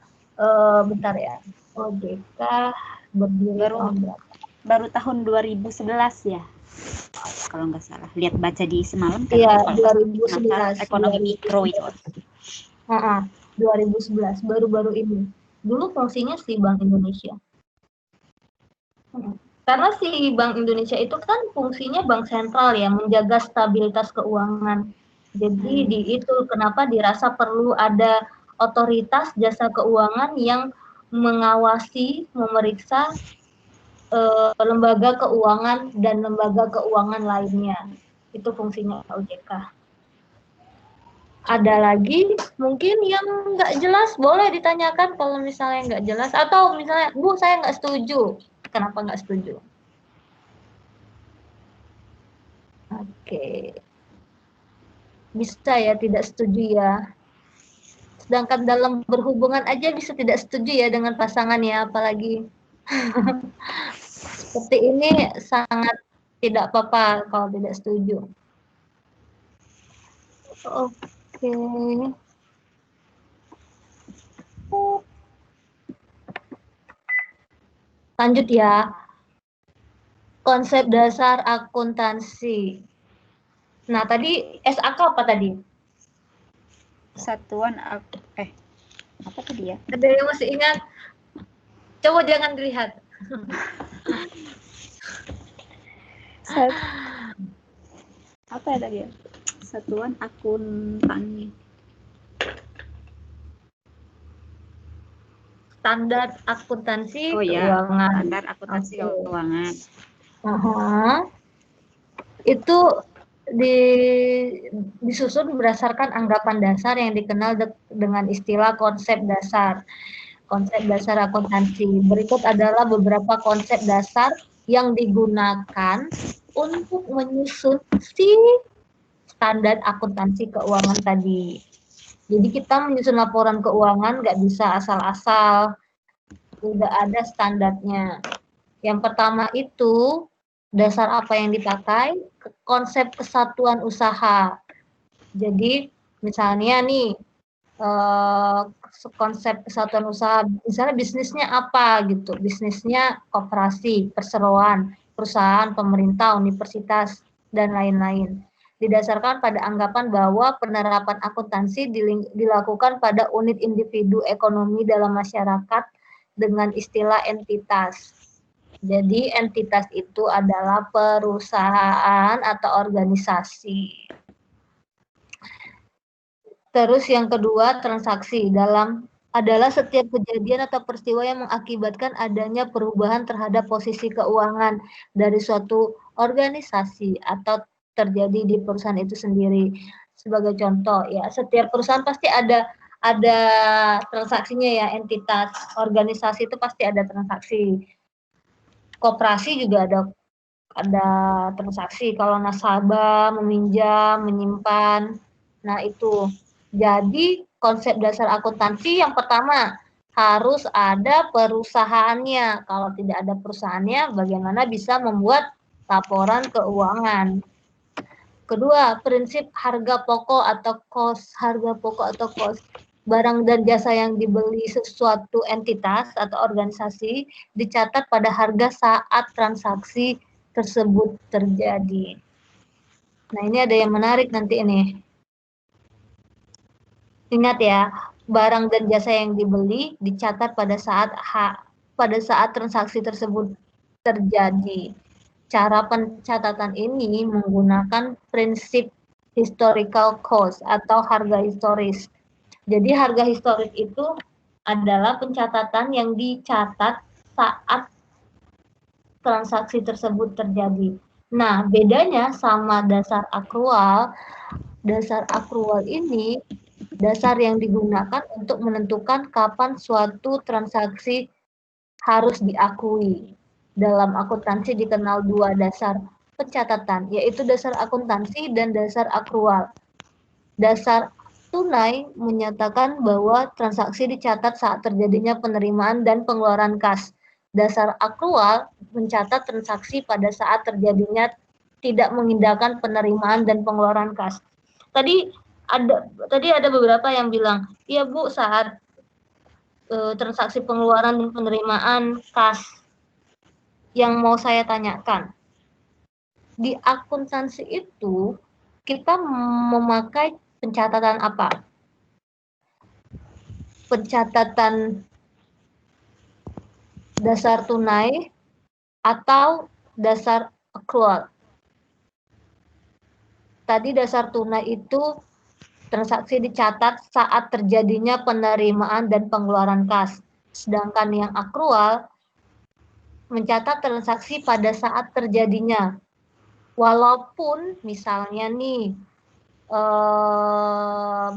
Bentar ya. OJK berdiri tahun berapa? Baru tahun 2011 ya. Kalau nggak salah, lihat baca di semalam kan. Iya, 2011. Ekonomi mikro itu. 2011, baru-baru ini. Dulu fungsinya si Bank Indonesia. Karena si Bank Indonesia itu kan fungsinya bank sentral ya, menjaga stabilitas keuangan. Jadi di itu kenapa dirasa perlu ada otoritas jasa keuangan yang mengawasi, memeriksa lembaga keuangan dan lembaga keuangan lainnya. Itu fungsinya OJK. Ada lagi mungkin yang nggak jelas, boleh ditanyakan kalau misalnya nggak jelas. Atau misalnya, Bu, saya nggak setuju. Kenapa nggak setuju? Oke. Bisa ya tidak setuju ya. Sedangkan dalam berhubungan aja bisa tidak setuju ya dengan pasangan ya, apalagi seperti ini sangat tidak apa-apa kalau tidak setuju. Oke. Lanjut ya. Konsep dasar akuntansi. Nah, tadi SAK apa tadi? Satuan apa tadi ya? Ada yang masih ingat? Coba jangan dilihat. Apa ya tadi ya? Satuan akuntansi. Standar akuntansi keuangan. Standar akuntansi keuangan. Itu disusun berdasarkan anggapan dasar yang dikenal dengan istilah konsep dasar. Konsep dasar akuntansi. Berikut adalah beberapa konsep dasar yang digunakan untuk menyusun si standar akuntansi keuangan tadi. Jadi kita menyusun laporan keuangan nggak bisa asal-asal, udah ada standarnya. Yang pertama itu, dasar apa yang dipakai? Konsep kesatuan usaha. Jadi misalnya nih, konsep kesatuan usaha, misalnya bisnisnya apa gitu, bisnisnya koperasi, perseroan, perusahaan, pemerintah, universitas, dan lain-lain. Didasarkan pada anggapan bahwa penerapan akuntansi dilakukan pada unit individu ekonomi dalam masyarakat dengan istilah entitas. Jadi entitas itu adalah perusahaan atau organisasi. Terus yang kedua, transaksi adalah setiap kejadian atau peristiwa yang mengakibatkan adanya perubahan terhadap posisi keuangan dari suatu organisasi atau terjadi di perusahaan itu sendiri. Sebagai contoh ya, setiap perusahaan pasti ada transaksinya ya, entitas, organisasi itu pasti ada transaksi. Koperasi juga ada transaksi, kalau nasabah, meminjam, menyimpan. Nah, itu. Jadi, konsep dasar akuntansi yang pertama, harus ada perusahaannya. Kalau tidak ada perusahaannya, bagaimana bisa membuat laporan keuangan. Kedua, prinsip harga pokok atau cost. Harga pokok atau cost. Barang dan jasa yang dibeli sesuatu entitas atau organisasi dicatat pada harga saat transaksi tersebut terjadi. Nah, ini ada yang menarik nanti ini. Ingat ya, barang dan jasa yang dibeli dicatat pada saat transaksi tersebut terjadi. Cara pencatatan ini menggunakan prinsip historical cost atau harga historis. Jadi harga historis itu adalah pencatatan yang dicatat saat transaksi tersebut terjadi. Nah, bedanya sama dasar akrual ini dasar yang digunakan untuk menentukan kapan suatu transaksi harus diakui. Dalam akuntansi dikenal dua dasar pencatatan, yaitu dasar akuntansi dan dasar akrual. Dasar tunai menyatakan bahwa transaksi dicatat saat terjadinya penerimaan dan pengeluaran kas. Dasar akrual mencatat transaksi pada saat terjadinya tidak mengindahkan penerimaan dan pengeluaran kas. Tadi ada beberapa yang bilang, iya Bu, saat transaksi pengeluaran dan penerimaan kas. Yang mau saya tanyakan, di akuntansi itu kita memakai pencatatan apa? Pencatatan dasar tunai atau dasar akrual? Tadi dasar tunai itu transaksi dicatat saat terjadinya penerimaan dan pengeluaran kas. Sedangkan yang akrual mencatat transaksi pada saat terjadinya. Walaupun misalnya nih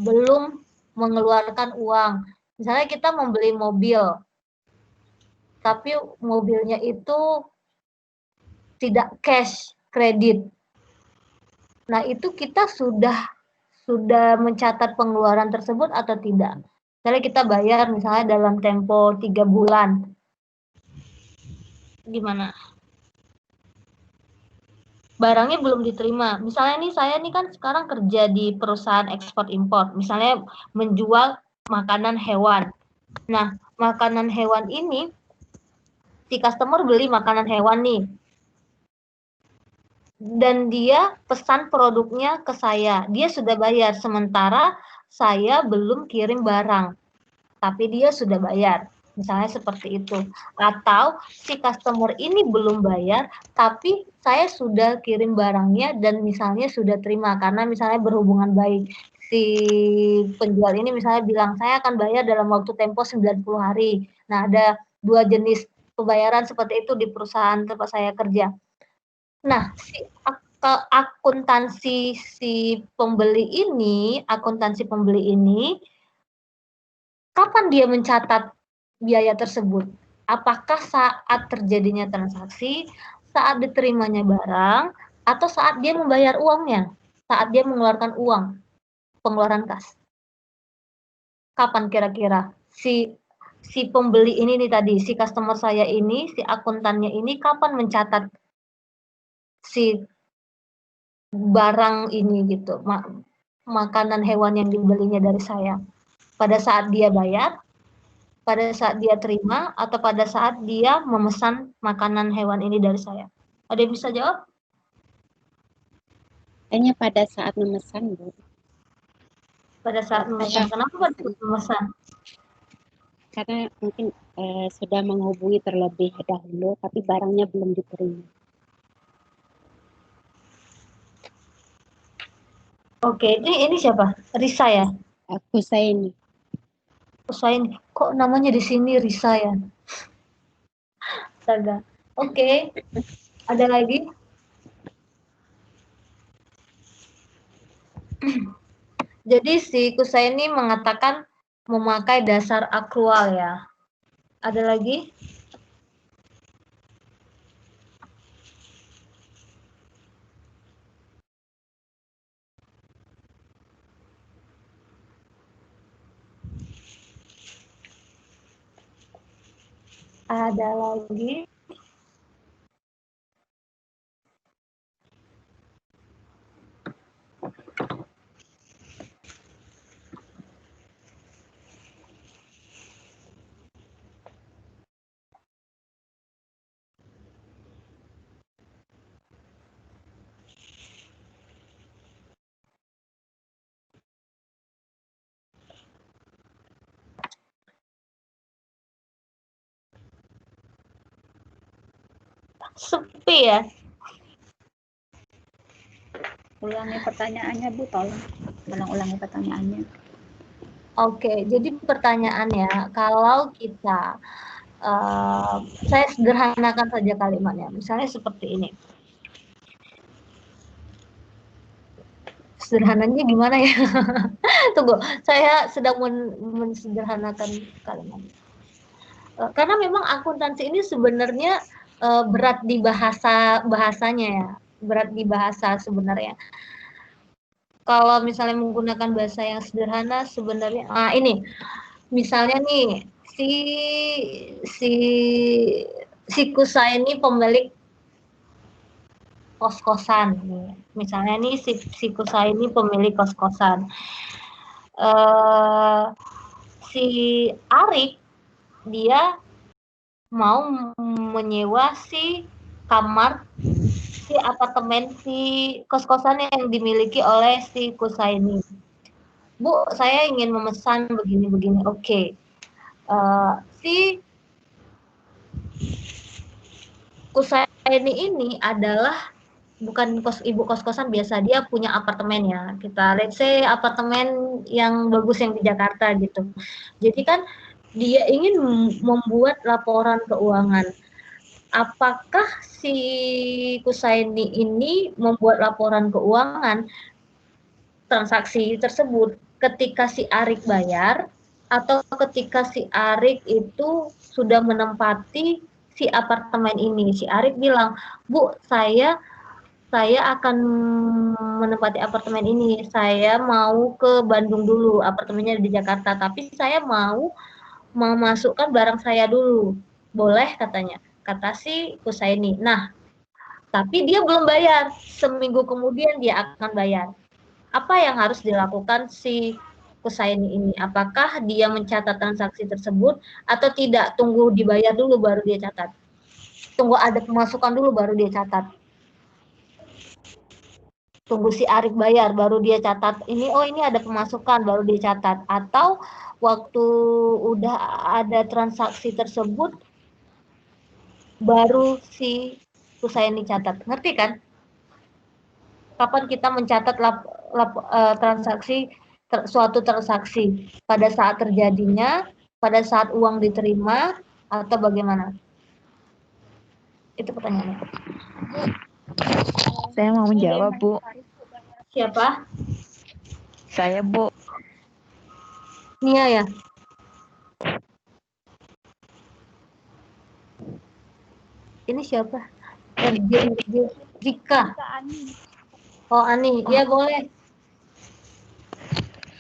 belum mengeluarkan uang. Misalnya kita membeli mobil, tapi mobilnya itu tidak cash, kredit. Nah, itu kita sudah mencatat pengeluaran tersebut atau tidak? Misalnya kita bayar misalnya dalam tempo 3 bulan. Gimana? Barangnya belum diterima. Misalnya nih saya nih kan sekarang kerja di perusahaan ekspor impor. Misalnya menjual makanan hewan. Nah, makanan hewan ini si customer beli makanan hewan nih. Dan dia pesan produknya ke saya. Dia sudah bayar, sementara saya belum kirim barang. Tapi dia sudah bayar. Misalnya seperti itu. Atau si customer ini belum bayar, tapi saya sudah kirim barangnya dan misalnya sudah terima. Karena misalnya berhubungan baik. Si penjual ini misalnya bilang, saya akan bayar dalam waktu tempo 90 hari. Nah, ada 2 jenis pembayaran seperti itu di perusahaan tempat saya kerja. Nah, akuntansi pembeli ini, kapan dia mencatat biaya tersebut? Apakah saat terjadinya transaksi, saat diterimanya barang, atau saat dia membayar uangnya, saat dia mengeluarkan uang, pengeluaran kas? Kapan kira-kira si pembeli ini nih tadi, si customer saya ini, si akuntannya ini kapan mencatat si barang ini gitu, makanan hewan yang dibelinya dari saya? Pada saat dia bayar, pada saat dia terima, atau pada saat dia memesan makanan hewan ini dari saya? Ada yang bisa jawab? Kayaknya pada saat memesan, Bu. Pada saat memesan. Kenapa pada saat memesan? Karena mungkin sudah menghubungi terlebih dahulu, tapi barangnya belum diterima. Oke, ini siapa? Risa ya? Aku saya ini. Husain, kok namanya di sini Risa ya? Astaga. Oke. Ada lagi? Jadi si Kusaini mengatakan memakai dasar akrual ya. Ada lagi? Ada lagi? Sepi ya? Ulangi pertanyaannya, Bu, tolong ulangi pertanyaannya. Oke, jadi pertanyaannya, kalau kita, saya sederhanakan saja kalimatnya, misalnya seperti ini. Sederhananya gimana ya? Tunggu, saya sedang mensederhanakan kalimatnya. Karena memang akuntansi ini sebenarnya berat di bahasanya ya, berat di bahasa sebenarnya. Kalau misalnya menggunakan bahasa yang sederhana sebenarnya, ini misalnya nih si Kusa ini pemilik kos-kosan, misalnya nih si Kusa ini pemilik kos-kosan. Si Arik dia mau menyewa si kamar, si apartemen, si kos-kosan yang dimiliki oleh si Kusaini. Bu, saya ingin memesan begini-begini. Oke. Si Kusaini ini adalah bukan ibu kos-kosan biasa, dia punya apartemen ya. Kita let's say apartemen yang bagus yang di Jakarta gitu. Jadi kan dia ingin membuat laporan keuangan. Apakah si Kusaini ini membuat laporan keuangan transaksi tersebut ketika si Arik bayar atau ketika si Arik itu sudah menempati si apartemen ini. Si Arik bilang, "Bu, saya akan menempati apartemen ini. Saya mau ke Bandung dulu, apartemennya di Jakarta, tapi saya mau memasukkan barang saya dulu. Boleh?" katanya. Kata si Kusaini. Nah, tapi dia belum bayar. Seminggu kemudian dia akan bayar. Apa yang harus dilakukan si Kusaini ini? Apakah dia mencatat transaksi tersebut atau tidak? Tunggu dibayar dulu baru dia catat. Tunggu ada pemasukan dulu baru dia catat. Tunggu si Arik bayar baru dia catat. Ini ada pemasukan baru dia catat. Atau waktu udah ada transaksi tersebut baru si Kusaini catat. Ngerti kan? Kapan kita mencatat transaksi suatu transaksi, pada saat terjadinya, pada saat uang diterima, atau bagaimana? Itu pertanyaannya. Saya mau menjawab, Bu. Siapa? Saya, Bu. Nia ya? Ini siapa? Rika. Oh, Ani. Iya, boleh.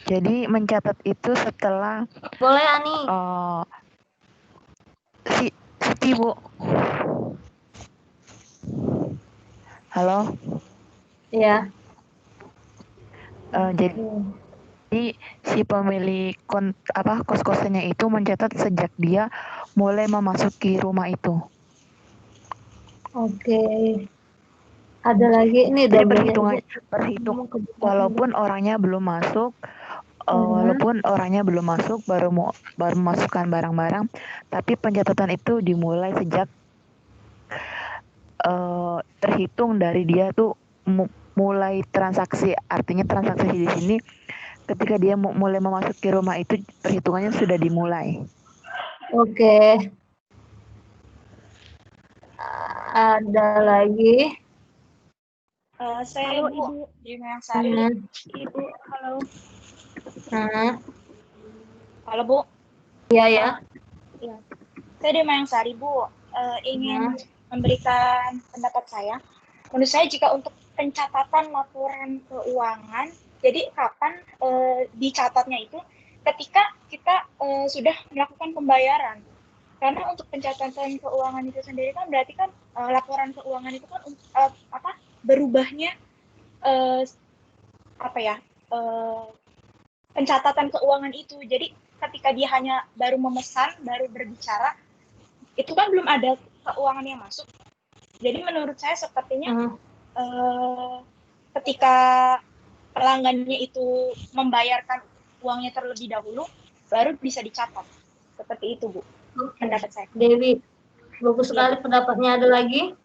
Jadi mencatat itu setelah Boleh, Ani. Siti, Bu. Halo? Iya. Jadi si pemilik kos-kosannya itu mencatat sejak dia mulai memasuki rumah itu. Oke. Ada lagi ini perhitung walaupun orangnya belum masuk, baru memasukkan barang-barang, tapi pencatatan itu dimulai sejak terhitung dari dia tuh mulai transaksi. Artinya transaksi di sini ketika dia mulai memasuki rumah itu perhitungannya sudah dimulai. Oke. Ada lagi? Saya Ibu Jimeng Sari. Ibu, halo. Halo Bu. Iya ya. Iya. Saya Jimeng Sari Bu. Ingin memberikan pendapat saya. Menurut saya jika untuk pencatatan laporan keuangan, jadi kapan dicatatnya itu ketika kita sudah melakukan pembayaran. Karena untuk pencatatan keuangan itu sendiri kan berarti kan laporan keuangan itu kan berubahnya pencatatan keuangan itu. Jadi ketika dia hanya baru memesan, baru berbicara, itu kan belum ada keuangan yang masuk. Jadi menurut saya sepertinya ketika pelanggannya itu membayarkan uangnya terlebih dahulu, baru bisa dicatat. Seperti itu, Bu. Pendapat saya. Dewi, bagus sekali pendapatnya. Ada lagi?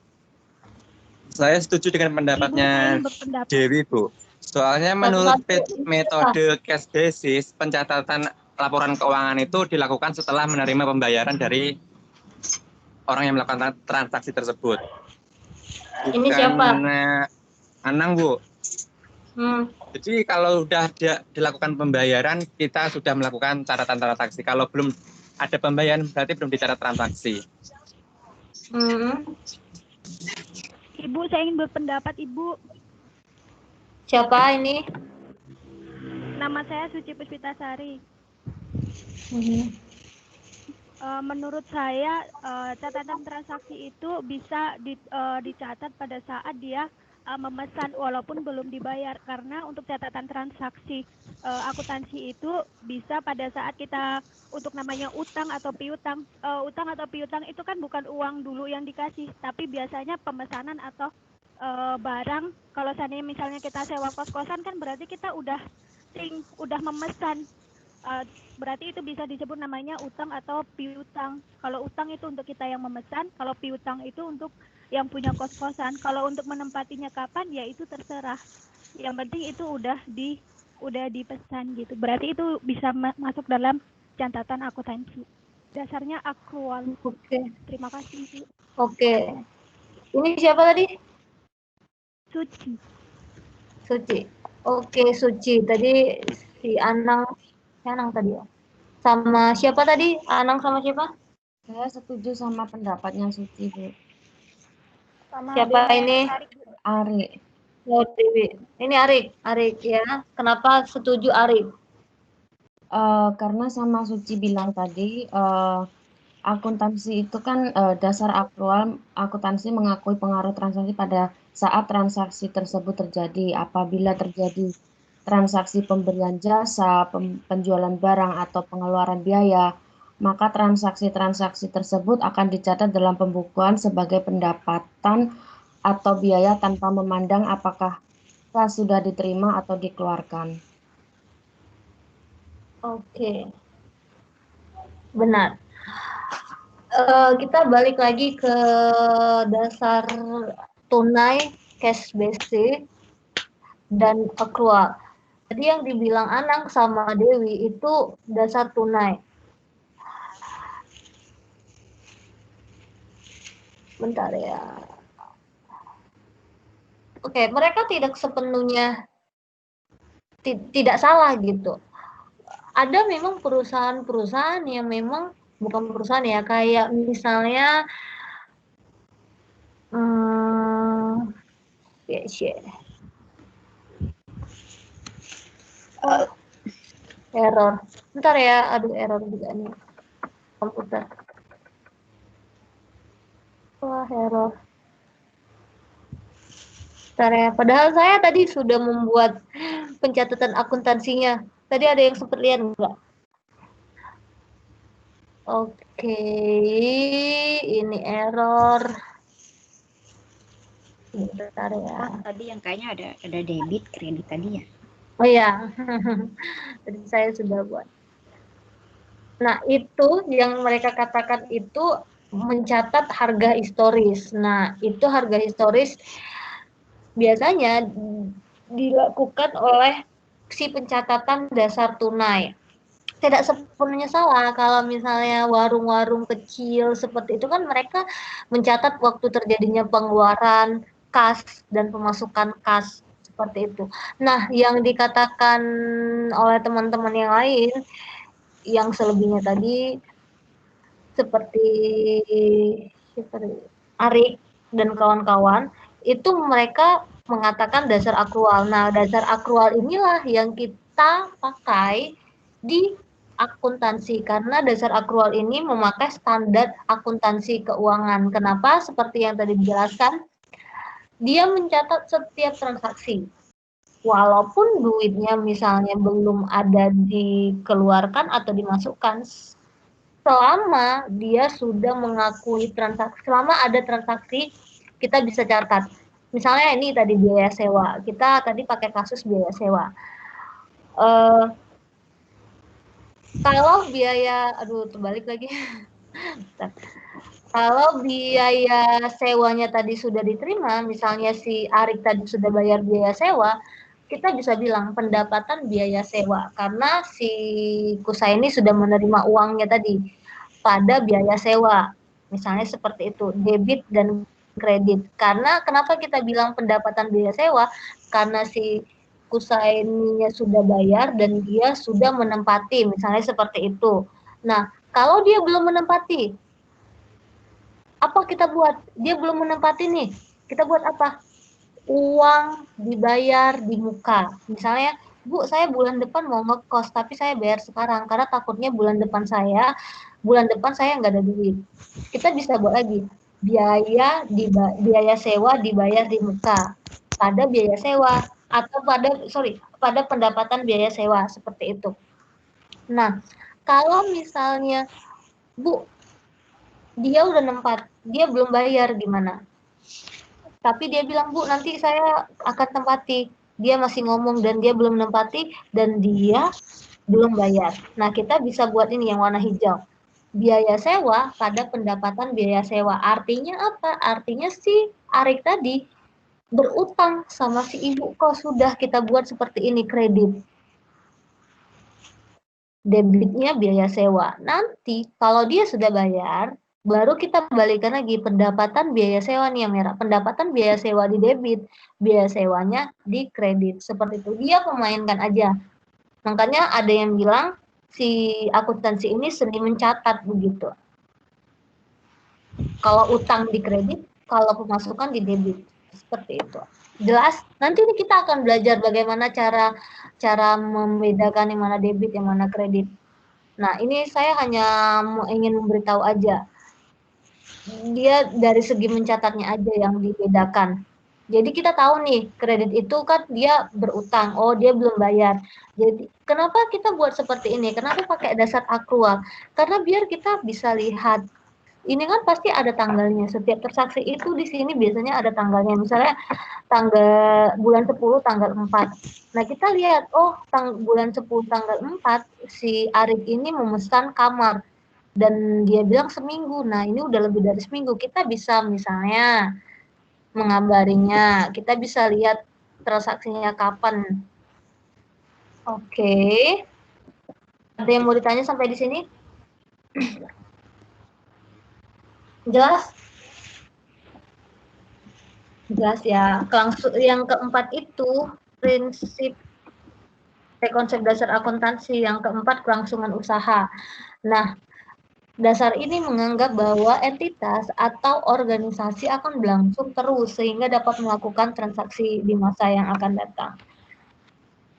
Saya setuju dengan pendapatnya Dewi, Bu. Soalnya menurut metode cash basis, pencatatan laporan keuangan itu dilakukan setelah menerima pembayaran dari orang yang melakukan transaksi tersebut. Ini siapa? Anang, Bu. Jadi kalau sudah dilakukan pembayaran, kita sudah melakukan catatan transaksi. Kalau belum ada pembayaran, berarti belum dicatat transaksi. Ibu, saya ingin berpendapat, Ibu. Siapa ini? Nama saya Suci Puspitasari. Menurut saya catatan transaksi itu bisa dicatat pada saat dia memesan walaupun belum dibayar, karena untuk catatan transaksi akuntansi itu bisa pada saat kita untuk namanya utang atau piutang. Utang atau piutang itu kan bukan uang dulu yang dikasih, tapi biasanya pemesanan atau barang. Kalau seandainya misalnya kita sewa kos-kosan kan berarti kita udah memesan. Berarti itu bisa disebut namanya utang atau piutang. Kalau utang itu untuk kita yang memesan, kalau piutang itu untuk yang punya kos-kosan. Kalau untuk menempatinya kapan, ya itu terserah. Yang penting itu udah dipesan gitu. Berarti itu bisa masuk dalam catatan akuntansi. Dasarnya akrual. Oke. Terima kasih, Bu. Oke. Ini siapa tadi? Suci. Suci. Oke, Suci. Tadi si Anang tadi ya. Sama siapa tadi? Anang sama siapa? Saya setuju sama pendapatnya Suci, Bu. Sama Siapa Dewi ini? Arik, Bu. Ari. Oh, Dewi. Ini Arik ya. Kenapa setuju Arik? Karena sama Suci bilang tadi, akuntansi itu kan dasar aktual akuntansi mengakui pengaruh transaksi pada saat transaksi tersebut terjadi. Apabila terjadi transaksi pemberian jasa, penjualan barang atau pengeluaran biaya, maka transaksi-transaksi tersebut akan dicatat dalam pembukuan sebagai pendapatan atau biaya tanpa memandang apakah sudah diterima atau dikeluarkan. Oke. Benar. Kita balik lagi ke dasar tunai, cash basic, dan accrual. Tadi yang dibilang Anang sama Dewi itu dasar tunai. Bentar ya. Oke, mereka tidak sepenuhnya tidak salah gitu. Ada memang perusahaan-perusahaan yang memang bukan perusahaan ya, kayak misalnya error. Bentar ya, aduh error juga nih komputer. Wah, error. Bentar ya, padahal saya tadi sudah membuat pencatatan akuntansinya. Tadi ada yang sempat lihat enggak? Oke, ini error. Bentar ya. Oh, tadi yang kayaknya ada debit kredit tadi ya. Oh ya, tadi saya sudah buat. Nah, itu yang mereka katakan itu mencatat harga historis. Nah, itu harga historis biasanya dilakukan oleh si pencatatan dasar tunai. Tidak sepenuhnya salah kalau misalnya warung-warung kecil seperti itu kan mereka mencatat waktu terjadinya pengeluaran kas dan pemasukan kas seperti itu. Nah, yang dikatakan oleh teman-teman yang lain yang selebihnya tadi seperti Arik dan kawan-kawan itu mereka mengatakan dasar akrual. Nah, dasar akrual inilah yang kita pakai di akuntansi karena dasar akrual ini memakai standar akuntansi keuangan. Kenapa? Seperti yang tadi dijelaskan, dia mencatat setiap transaksi. Walaupun duitnya misalnya belum ada dikeluarkan atau dimasukkan, selama dia sudah mengakui transaksi, selama ada transaksi kita bisa catat. Misalnya ini tadi biaya sewa, kita tadi pakai kasus biaya sewa. Kalau biaya, aduh terbalik lagi. Kalau biaya sewanya tadi sudah diterima, misalnya si Arik tadi sudah bayar biaya sewa, kita bisa bilang pendapatan biaya sewa karena si Kusa ini sudah menerima uangnya tadi pada biaya sewa. Misalnya seperti itu, debit dan kredit. Karena kenapa kita bilang pendapatan biaya sewa? Karena si Kusaininya sudah bayar dan dia sudah menempati, misalnya seperti itu. Nah, kalau dia belum menempati, apa kita buat? Dia belum menempati nih. Kita buat apa? Uang dibayar di muka. Misalnya, Bu, saya bulan depan mau ngekos, tapi saya bayar sekarang karena takutnya bulan depan saya nggak ada duit. Kita bisa buat lagi biaya sewa dibayar di muka pada biaya sewa atau pada pendapatan biaya sewa seperti itu. Nah, kalau misalnya Bu, dia udah nempat, dia belum bayar gimana? Tapi dia bilang, Bu, nanti saya akan tempati. Dia masih ngomong dan dia belum menempati dan dia belum bayar. Nah, kita bisa buat ini yang warna hijau. Biaya sewa pada pendapatan biaya sewa. Artinya apa? Artinya si Arik tadi berutang sama si ibu kos, sudah kita buat seperti ini kredit. Debitnya biaya sewa. Nanti kalau dia sudah bayar, Baru kita balikan lagi pendapatan biaya sewa nih yang merah. Pendapatan biaya sewa di debit, biaya sewanya di kredit. Seperti itu. Dia memainkan aja. Makanya ada yang bilang si akuntansi ini seni mencatat begitu. Kalau utang di kredit, kalau pemasukan di debit. Seperti itu. Jelas? Nanti ini kita akan belajar bagaimana cara membedakan yang mana debit, yang mana kredit. Nah, ini saya hanya ingin memberitahu aja. Dia dari segi mencatatnya aja yang dibedakan. Jadi kita tahu nih, kredit itu kan dia berutang, oh dia belum bayar. Jadi kenapa kita buat seperti ini? Kenapa pakai dasar akrual? Karena biar kita bisa lihat. Ini kan pasti ada tanggalnya. Setiap transaksi itu di sini biasanya ada tanggalnya. Misalnya tanggal bulan 10 tanggal 4. Nah, kita lihat, oh bulan 10 tanggal 4 si Arif ini memesan kamar dan dia bilang seminggu. Nah, ini udah lebih dari seminggu. Kita bisa misalnya mengambarinya. Kita bisa lihat transaksinya kapan. Oke. Ada yang mau ditanya sampai di sini? Jelas? Jelas ya. Yang keempat itu prinsip konsep dasar akuntansi. Yang keempat kelangsungan usaha. Nah, dasar ini menganggap bahwa entitas atau organisasi akan berlangsung terus sehingga dapat melakukan transaksi di masa yang akan datang.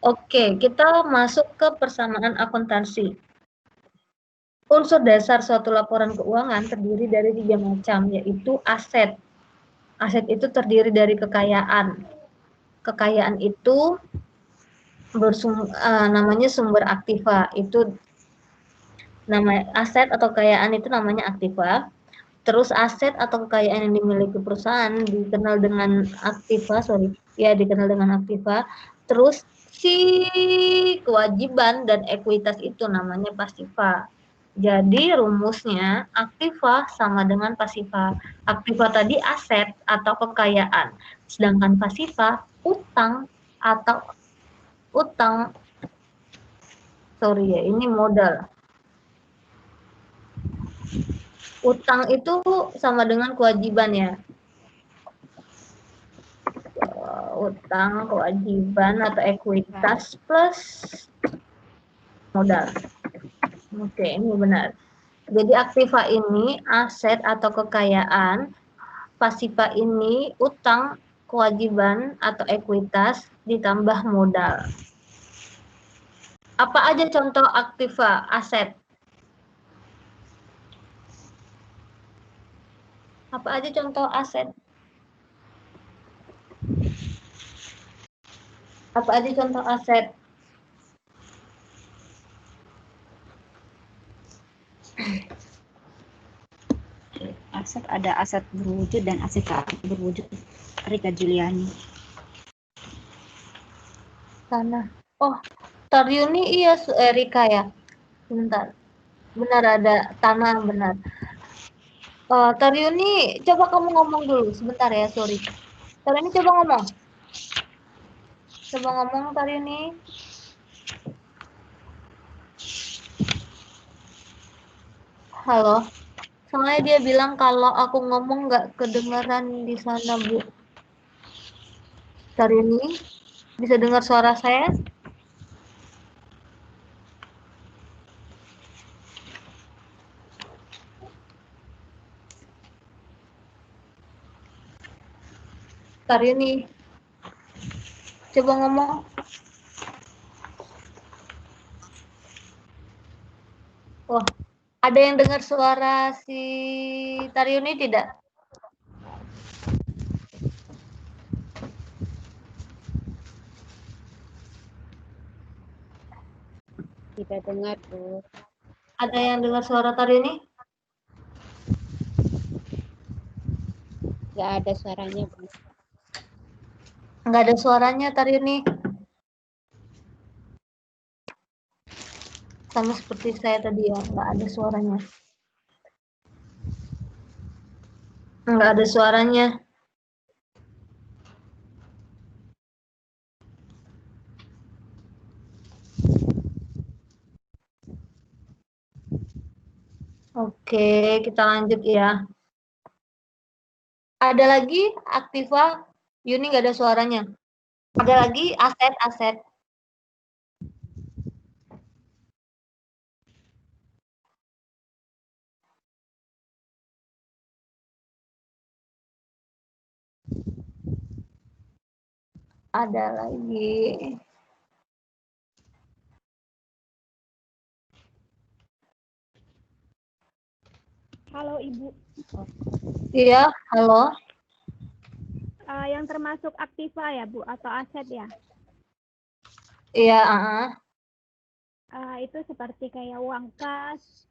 Oke, kita masuk ke persamaan akuntansi. Unsur dasar suatu laporan keuangan terdiri dari 3 macam, yaitu aset. Aset itu terdiri dari kekayaan. Kekayaan itu namanya sumber aktiva. Itu nama aset atau kekayaan itu namanya aktiva. Terus aset atau kekayaan yang dimiliki perusahaan dikenal dengan aktiva, dikenal dengan aktiva. Terus si kewajiban dan ekuitas itu namanya pasiva. Jadi rumusnya aktiva sama dengan pasiva. Aktiva tadi aset atau kekayaan, sedangkan pasiva utang atau ini modal. Utang itu sama dengan kewajiban ya. Utang, kewajiban atau ekuitas plus modal. Oke, ini benar. Jadi aktiva ini aset atau kekayaan, pasiva ini utang, kewajiban atau ekuitas ditambah modal. Apa aja contoh aktiva aset? Apa aja contoh aset? Apa aja contoh aset? Aset ada aset berwujud dan aset tak berwujud. Rika Juliani. Tanah. Oh, Taryuni iya Rika ya. Sebentar. Benar ada tanah benar. Taryuni coba kamu ngomong dulu sebentar ya, sorry. Taryuni coba ngomong. Coba ngomong Taryuni. Halo. Soalnya dia bilang kalau aku ngomong nggak kedengaran di sana, Bu. Taryuni, bisa dengar suara saya? Taryuni, coba ngomong. Wah, ada yang dengar suara si Taryuni tidak? Tidak dengar, Bu. Ada yang dengar suara Taryuni? Nggak ada suaranya, Bu. Nggak ada suaranya Taryuni. Sama seperti saya tadi ya, nggak ada suaranya. Nggak ada suaranya. Oke. Oke, kita lanjut ya. Ada lagi aktiva, Yuni nggak ada suaranya. Ada lagi aset-aset. Ada lagi. Halo Ibu. Iya, halo. Yang termasuk aktiva ya Bu atau aset ya? Iya, Itu seperti kayak uang kas,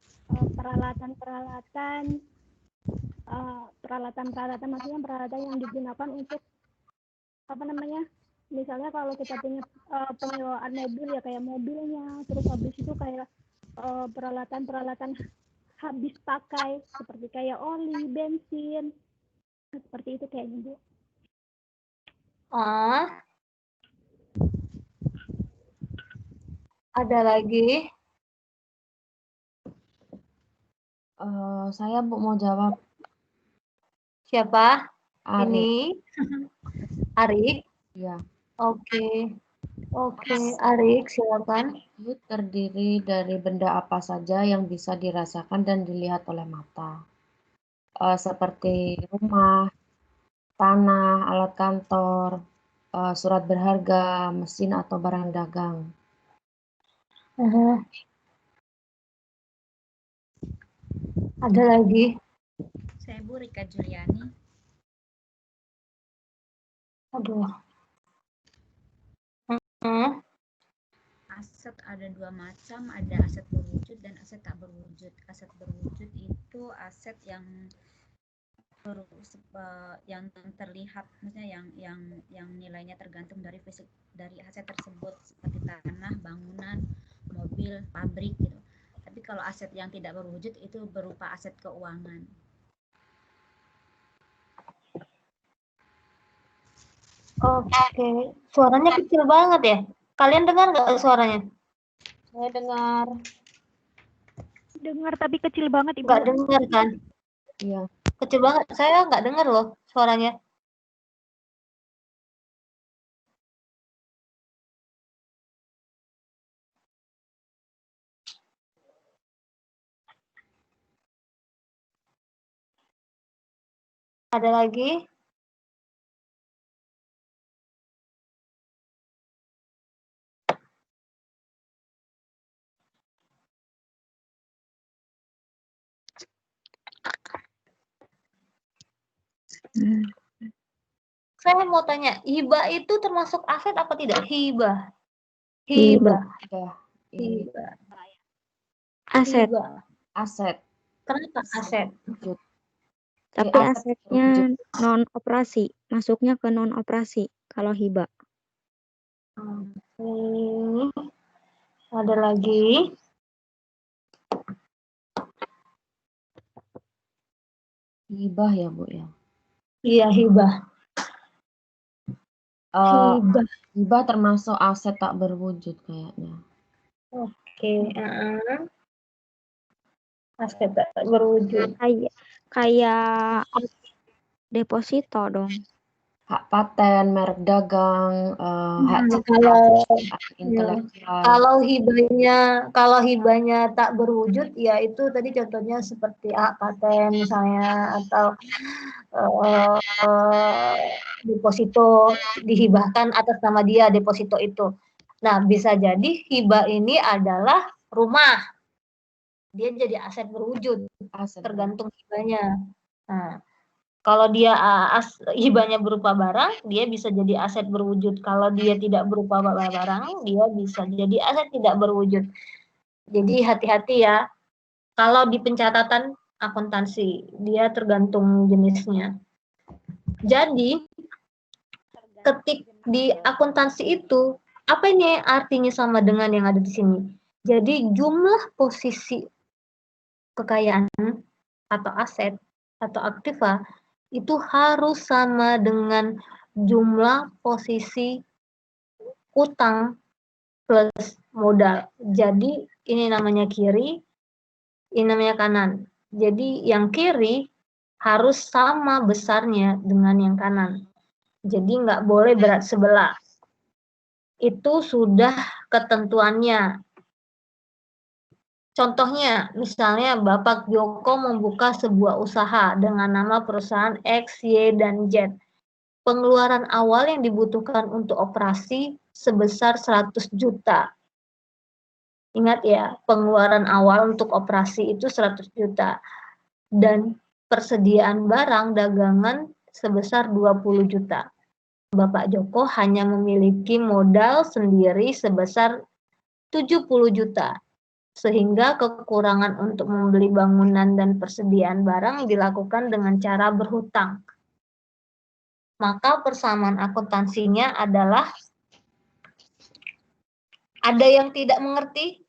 peralatan-peralatan, maksudnya peralatan yang digunakan untuk apa namanya? Misalnya kalau kita punya penyewaan mobil ya kayak mobilnya, terus habis itu kayak peralatan-peralatan habis pakai seperti kayak oli, bensin, seperti itu kayaknya Bu. Ada lagi? Saya Bu mau jawab. Siapa? Arik. Ini Arik? Ya. Oke, Arik, silakan. Itu terdiri dari benda apa saja yang bisa dirasakan dan dilihat oleh mata. Seperti rumah, tanah, alat kantor, surat berharga, mesin atau barang dagang. Ada lagi? Saya Bu Rika Juliani. Aduh. Aset ada dua macam, ada aset berwujud dan aset tak berwujud. Aset berwujud itu aset yang terlihat, maksudnya yang nilainya tergantung dari fisik dari aset tersebut seperti tanah, bangunan, mobil, pabrik gitu. Tapi kalau aset yang tidak berwujud itu berupa aset keuangan. Oke, suaranya kecil banget ya. Kalian dengar nggak suaranya? Saya dengar. Dengar tapi kecil banget Ibu. Nggak dengar kan? Iya. Kecil banget. Saya nggak dengar loh suaranya. Ada lagi? Saya mau tanya, hibah itu termasuk aset apa tidak? Hibah. Aset. Aset. Kenapa aset? Tapi asetnya non operasi, masuknya ke non operasi kalau hibah. Ada lagi? Hibah ya Bu ya? Iya, hibah. Hibah termasuk aset tak berwujud kayaknya. Oke, aset tak berwujud. Kayak deposito dong. Hak paten, merek dagang, hak intelektual. Kalau hibahnya tak berwujud, ya itu tadi contohnya seperti hak paten misalnya atau deposito dihibahkan atas nama dia deposito itu. Nah, bisa jadi hibah ini adalah rumah. Dia jadi aset berwujud, tergantung hibahnya. Nah, kalau dia hibahnya berupa barang, dia bisa jadi aset berwujud. Kalau dia tidak berupa barang, dia bisa jadi aset tidak berwujud. Jadi hati-hati ya. Kalau di pencatatan akuntansi, dia tergantung jenisnya. Jadi, ketik di akuntansi itu, apa ini artinya sama dengan yang ada di sini? Jadi, jumlah posisi kekayaan atau aset atau aktiva itu harus sama dengan jumlah posisi utang plus modal. Jadi ini namanya kiri, ini namanya kanan. Jadi yang kiri harus sama besarnya dengan yang kanan. Jadi nggak boleh berat sebelah. Itu sudah ketentuannya. Contohnya, misalnya Bapak Joko membuka sebuah usaha dengan nama perusahaan X, Y, dan Z. Pengeluaran awal yang dibutuhkan untuk operasi sebesar 100 juta. Ingat ya, pengeluaran awal untuk operasi itu 100 juta. Dan persediaan barang dagangan sebesar 20 juta. Bapak Joko hanya memiliki modal sendiri sebesar 70 juta. Sehingga kekurangan untuk membeli bangunan dan persediaan barang dilakukan dengan cara berhutang. Maka persamaan akuntansinya adalah ada yang tidak mengerti?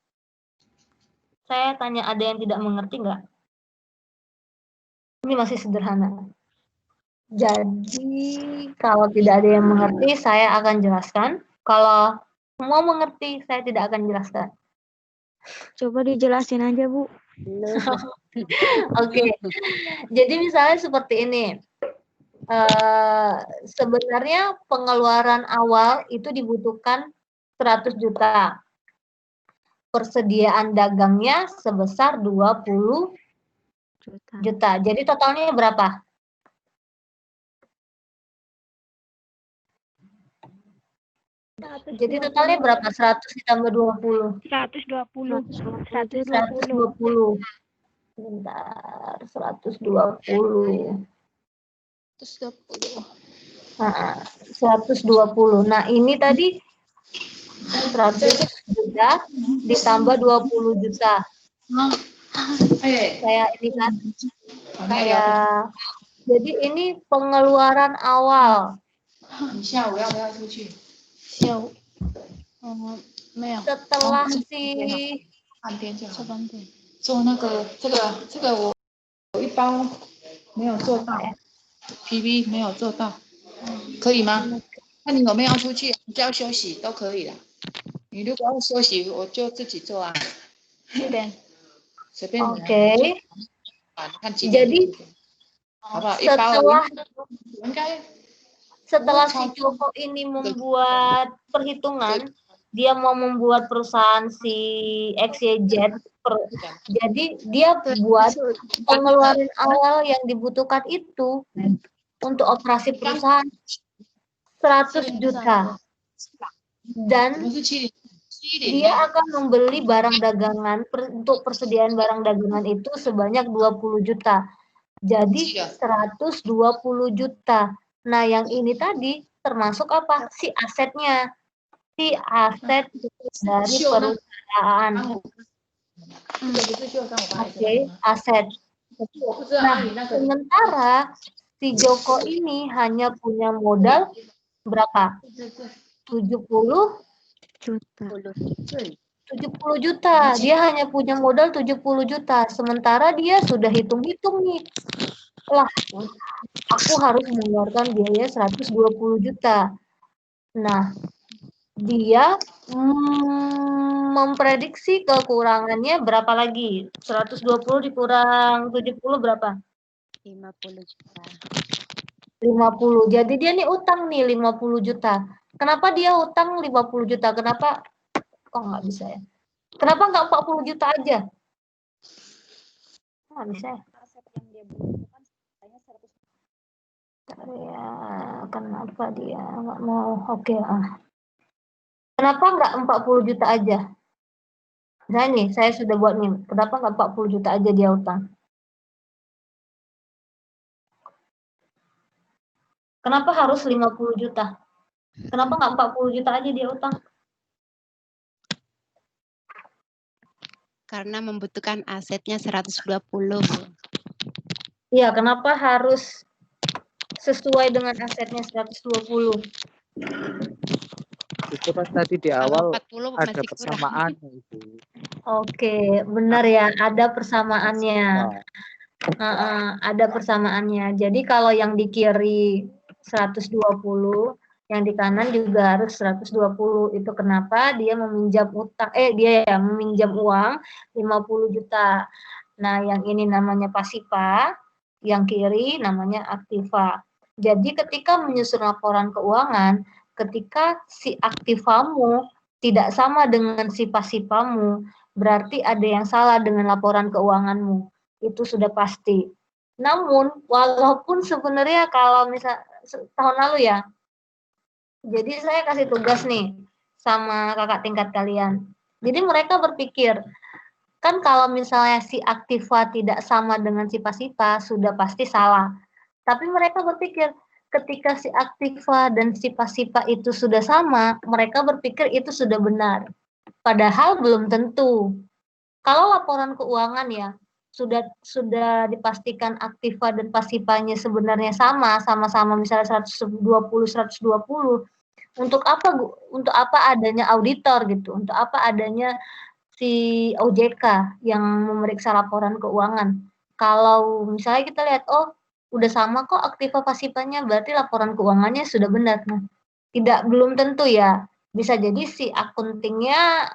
Saya tanya, ada yang tidak mengerti nggak? Ini masih sederhana. Jadi, kalau tidak ada yang mengerti, saya akan jelaskan. Kalau semua mengerti, saya tidak akan jelaskan. Coba dijelasin aja, Bu. Oke. Jadi misalnya seperti ini. Sebenarnya pengeluaran awal itu dibutuhkan 100 juta. Persediaan dagangnya sebesar 20 juta. Jadi totalnya berapa? Jadi totalnya berapa? 100 ditambah 20. 120. 120. Bentar, 120. 120. Nah, ini tadi 100 juta ditambah 20 juta. Saya ini kan kayak jadi ini pengeluaran awal. Setelah si 做那个这个我一包没有做到 ，PV 没有做到，可以吗？那你有没有要出去？你就要休息都可以的。你如果要休息，我就自己做啊。这边随便你。Oke. 看几点。 Jadi 好不好？一包应该。 Setelah si Joko ini membuat perhitungan, dia mau membuat perusahaan si XYZ. Jadi dia buat pengeluaran awal yang dibutuhkan itu untuk operasi perusahaan 100 juta. Dan dia akan membeli barang dagangan untuk persediaan barang dagangan itu sebanyak 20 juta. Jadi 120 juta. Nah, yang ini tadi termasuk apa? Si asetnya. Si aset dari perusahaan. Oke, aset. Nah, sementara si Joko ini hanya punya modal berapa? 70 juta. 70 juta. Dia hanya punya modal 70 juta. Sementara dia sudah hitung-hitung nih. Lah, aku harus mengeluarkan biaya 120 juta. Nah, dia memprediksi kekurangannya berapa lagi? 120 dikurang 70 berapa? 50 juta. 50. Jadi dia nih utang nih 50 juta. Kenapa dia utang 50 juta? Kenapa kok nggak bisa ya? Kenapa nggak 40 juta aja? Nggak bisa ya? Ya, kenapa dia nggak mau? Oke, Kenapa nggak 40 juta aja? Nah nih, saya sudah buat nih. Kenapa nggak 40 juta aja dia utang? Kenapa harus 50 juta? Kenapa nggak 40 juta aja dia utang? Karena membutuhkan asetnya 120. Iya, kenapa harus sesuai dengan asetnya 120? Itu kan tadi di awal ada persamaan itu. Oke, benar ya, ada persamaannya. Ada persamaannya. Jadi kalau yang di kiri 120, yang di kanan juga harus 120. Itu kenapa dia meminjam utang, meminjam uang 50 juta. Nah, yang ini namanya pasifa, yang kiri namanya aktiva. Jadi ketika menyusun laporan keuangan, ketika si aktivamu tidak sama dengan si pasifamu, berarti ada yang salah dengan laporan keuanganmu. Itu sudah pasti. Namun, walaupun sebenarnya kalau misal tahun lalu ya, jadi saya kasih tugas nih sama kakak tingkat kalian. Jadi mereka berpikir, kan kalau misalnya si aktiva tidak sama dengan si pasifa, sudah pasti salah. Tapi mereka berpikir, ketika si aktiva dan si pasifa itu sudah sama, mereka berpikir itu sudah benar. Padahal belum tentu. Kalau laporan keuangan ya, sudah dipastikan aktiva dan pasifanya sebenarnya sama-sama misalnya 120, 120, untuk apa adanya auditor gitu, untuk apa adanya si OJK yang memeriksa laporan keuangan. Kalau misalnya kita lihat, oh udah sama kok aktiva pasifanya, berarti laporan keuangannya sudah benar. Nah, belum tentu ya. Bisa jadi si akuntingnya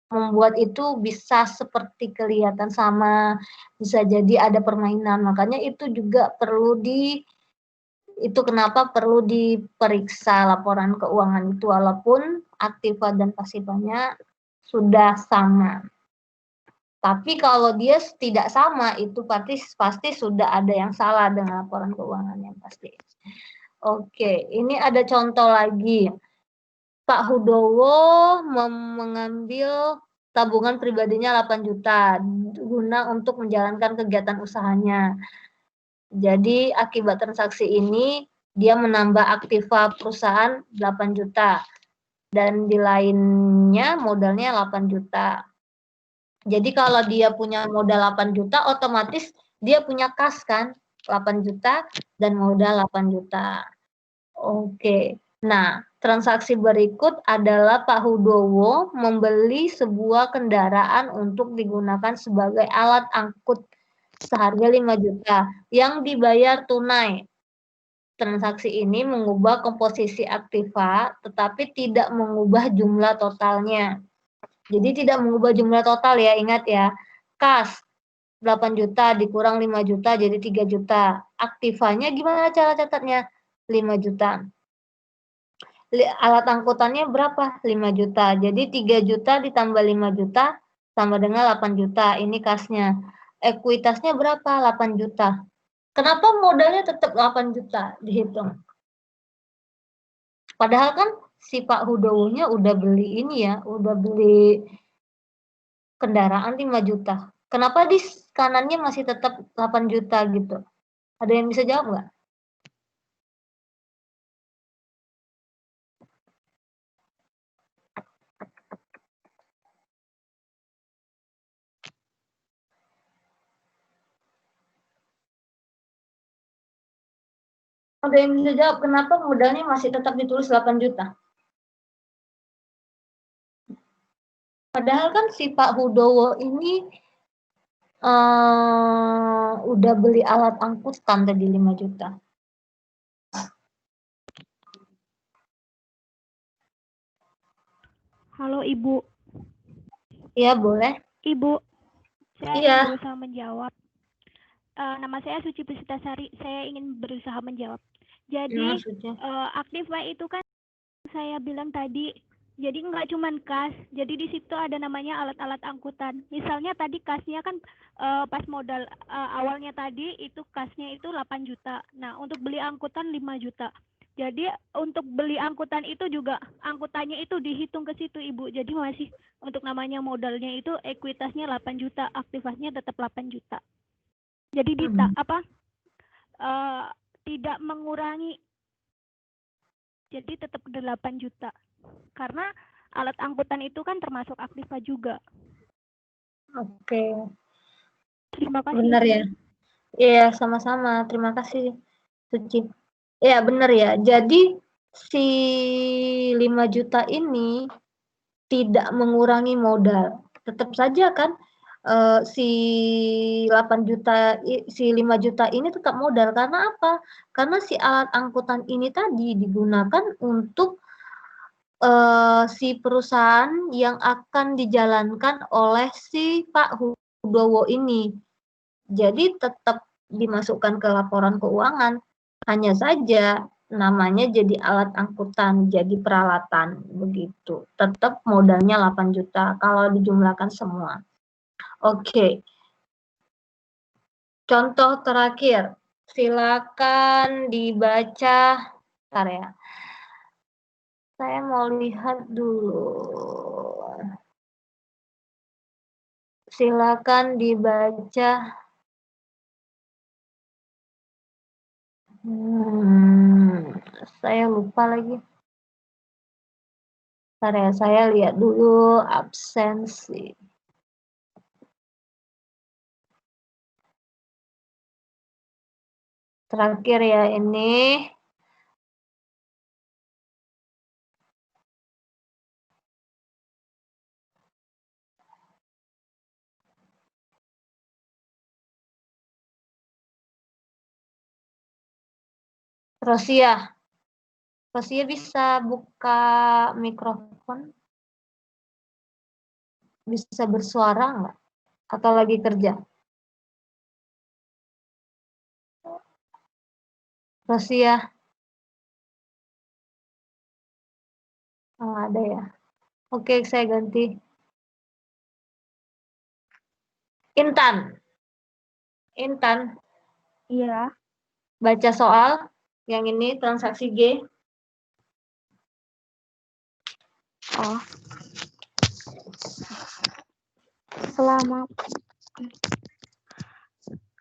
membuat itu bisa seperti kelihatan sama, bisa jadi ada permainan. Makanya itu juga itu kenapa perlu diperiksa laporan keuangan itu walaupun aktiva dan pasifanya sudah sama. Tapi kalau dia tidak sama, itu pasti sudah ada yang salah dengan laporan keuangan yang pasti. Oke, ini ada contoh lagi. Pak Hudowo mengambil tabungan pribadinya 8 juta guna untuk menjalankan kegiatan usahanya. Jadi akibat transaksi ini dia menambah aktiva perusahaan 8 juta dan di lainnya modalnya 8 juta. Jadi kalau dia punya modal 8 juta otomatis dia punya kas kan 8 juta dan modal 8 juta. Oke. Nah, transaksi berikut adalah Pak Hudowo membeli sebuah kendaraan untuk digunakan sebagai alat angkut seharga 5 juta yang dibayar tunai. Transaksi ini mengubah komposisi aktiva tetapi tidak mengubah jumlah totalnya. Jadi tidak mengubah jumlah total ya, ingat ya. Kas 8 juta dikurang 5 juta jadi 3 juta. Aktivanya gimana cara catatnya? 5 juta. Alat angkutannya berapa? 5 juta. Jadi 3 juta ditambah 5 juta sama dengan 8 juta. Ini kasnya. Ekuitasnya berapa? 8 juta. Kenapa modalnya tetap 8 juta dihitung? Padahal kan si Pak Hudowo-nya udah beli ini ya, udah beli kendaraan 5 juta. Kenapa di kanannya masih tetap 8 juta gitu? Ada yang bisa jawab nggak? Ada yang bisa jawab kenapa modalnya masih tetap ditulis 8 juta? Padahal kan si Pak Hudowo ini udah beli alat angkutan tadi 5 juta. Halo Ibu. Iya boleh. Ibu, saya Iya. ingin berusaha menjawab. Nama saya Suci Pusitasari. Saya ingin berusaha menjawab. Jadi aktiva itu kan saya bilang tadi. Jadi nggak cuma kas. Jadi di situ ada namanya alat-alat angkutan. Misalnya tadi kasnya kan pas modal awalnya tadi itu kasnya itu 8 juta. Nah untuk beli angkutan 5 juta. Jadi untuk beli angkutan itu juga angkutannya itu dihitung ke situ Ibu. Jadi masih untuk namanya modalnya itu ekuitasnya 8 juta, aktivasnya tetap 8 juta. Jadi tidak mengurangi. Jadi tetap 8 juta. Karena alat angkutan itu kan termasuk aktiva juga. Oke. Terima kasih. Benar ya. Iya, sama-sama. Terima kasih, Suci. Ya, benar ya. Jadi si 5 juta ini tidak mengurangi modal. Tetap saja kan si 8 juta, si 5 juta ini tetap modal. Karena apa? Karena si alat angkutan ini tadi digunakan untuk si perusahaan yang akan dijalankan oleh si Pak Hudowo ini. Jadi tetap dimasukkan ke laporan keuangan, hanya saja namanya jadi alat angkutan, jadi peralatan begitu. Tetap modalnya 8 juta kalau dijumlahkan semua. Oke. Contoh terakhir, silakan dibaca. Bentar ya. Saya mau lihat dulu. Silakan dibaca. Saya lupa lagi. Bentar ya, saya lihat dulu absensi. Terakhir ya ini. Rosia bisa buka mikrofon? Bisa bersuara nggak? Atau lagi kerja? Rosia? Oh, ada ya. Oke, saya ganti. Intan. Iya. Baca soal yang ini transaksi G. Oh.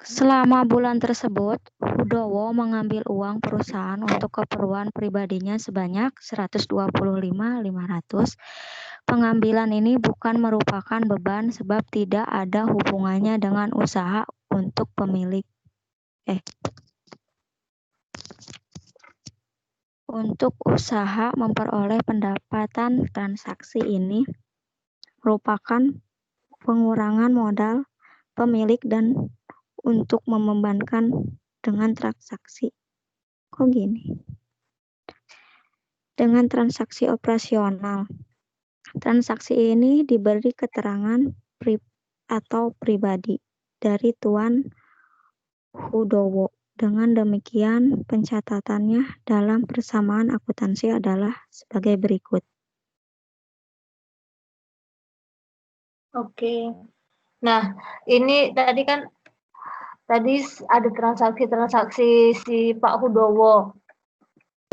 Selama bulan tersebut, Hudowo mengambil uang perusahaan untuk keperluan pribadinya sebanyak 125.500. Pengambilan ini bukan merupakan beban sebab tidak ada hubungannya dengan usaha untuk pemilik. Untuk usaha memperoleh pendapatan transaksi ini merupakan pengurangan modal pemilik dan untuk membebankan dengan transaksi. Kok gini? Dengan transaksi operasional. Transaksi ini diberi keterangan atau pribadi dari Tuan Hudowo. Dengan demikian, pencatatannya dalam persamaan akuntansi adalah sebagai berikut. Oke. Nah, ini tadi ada transaksi-transaksi si Pak Hudowo.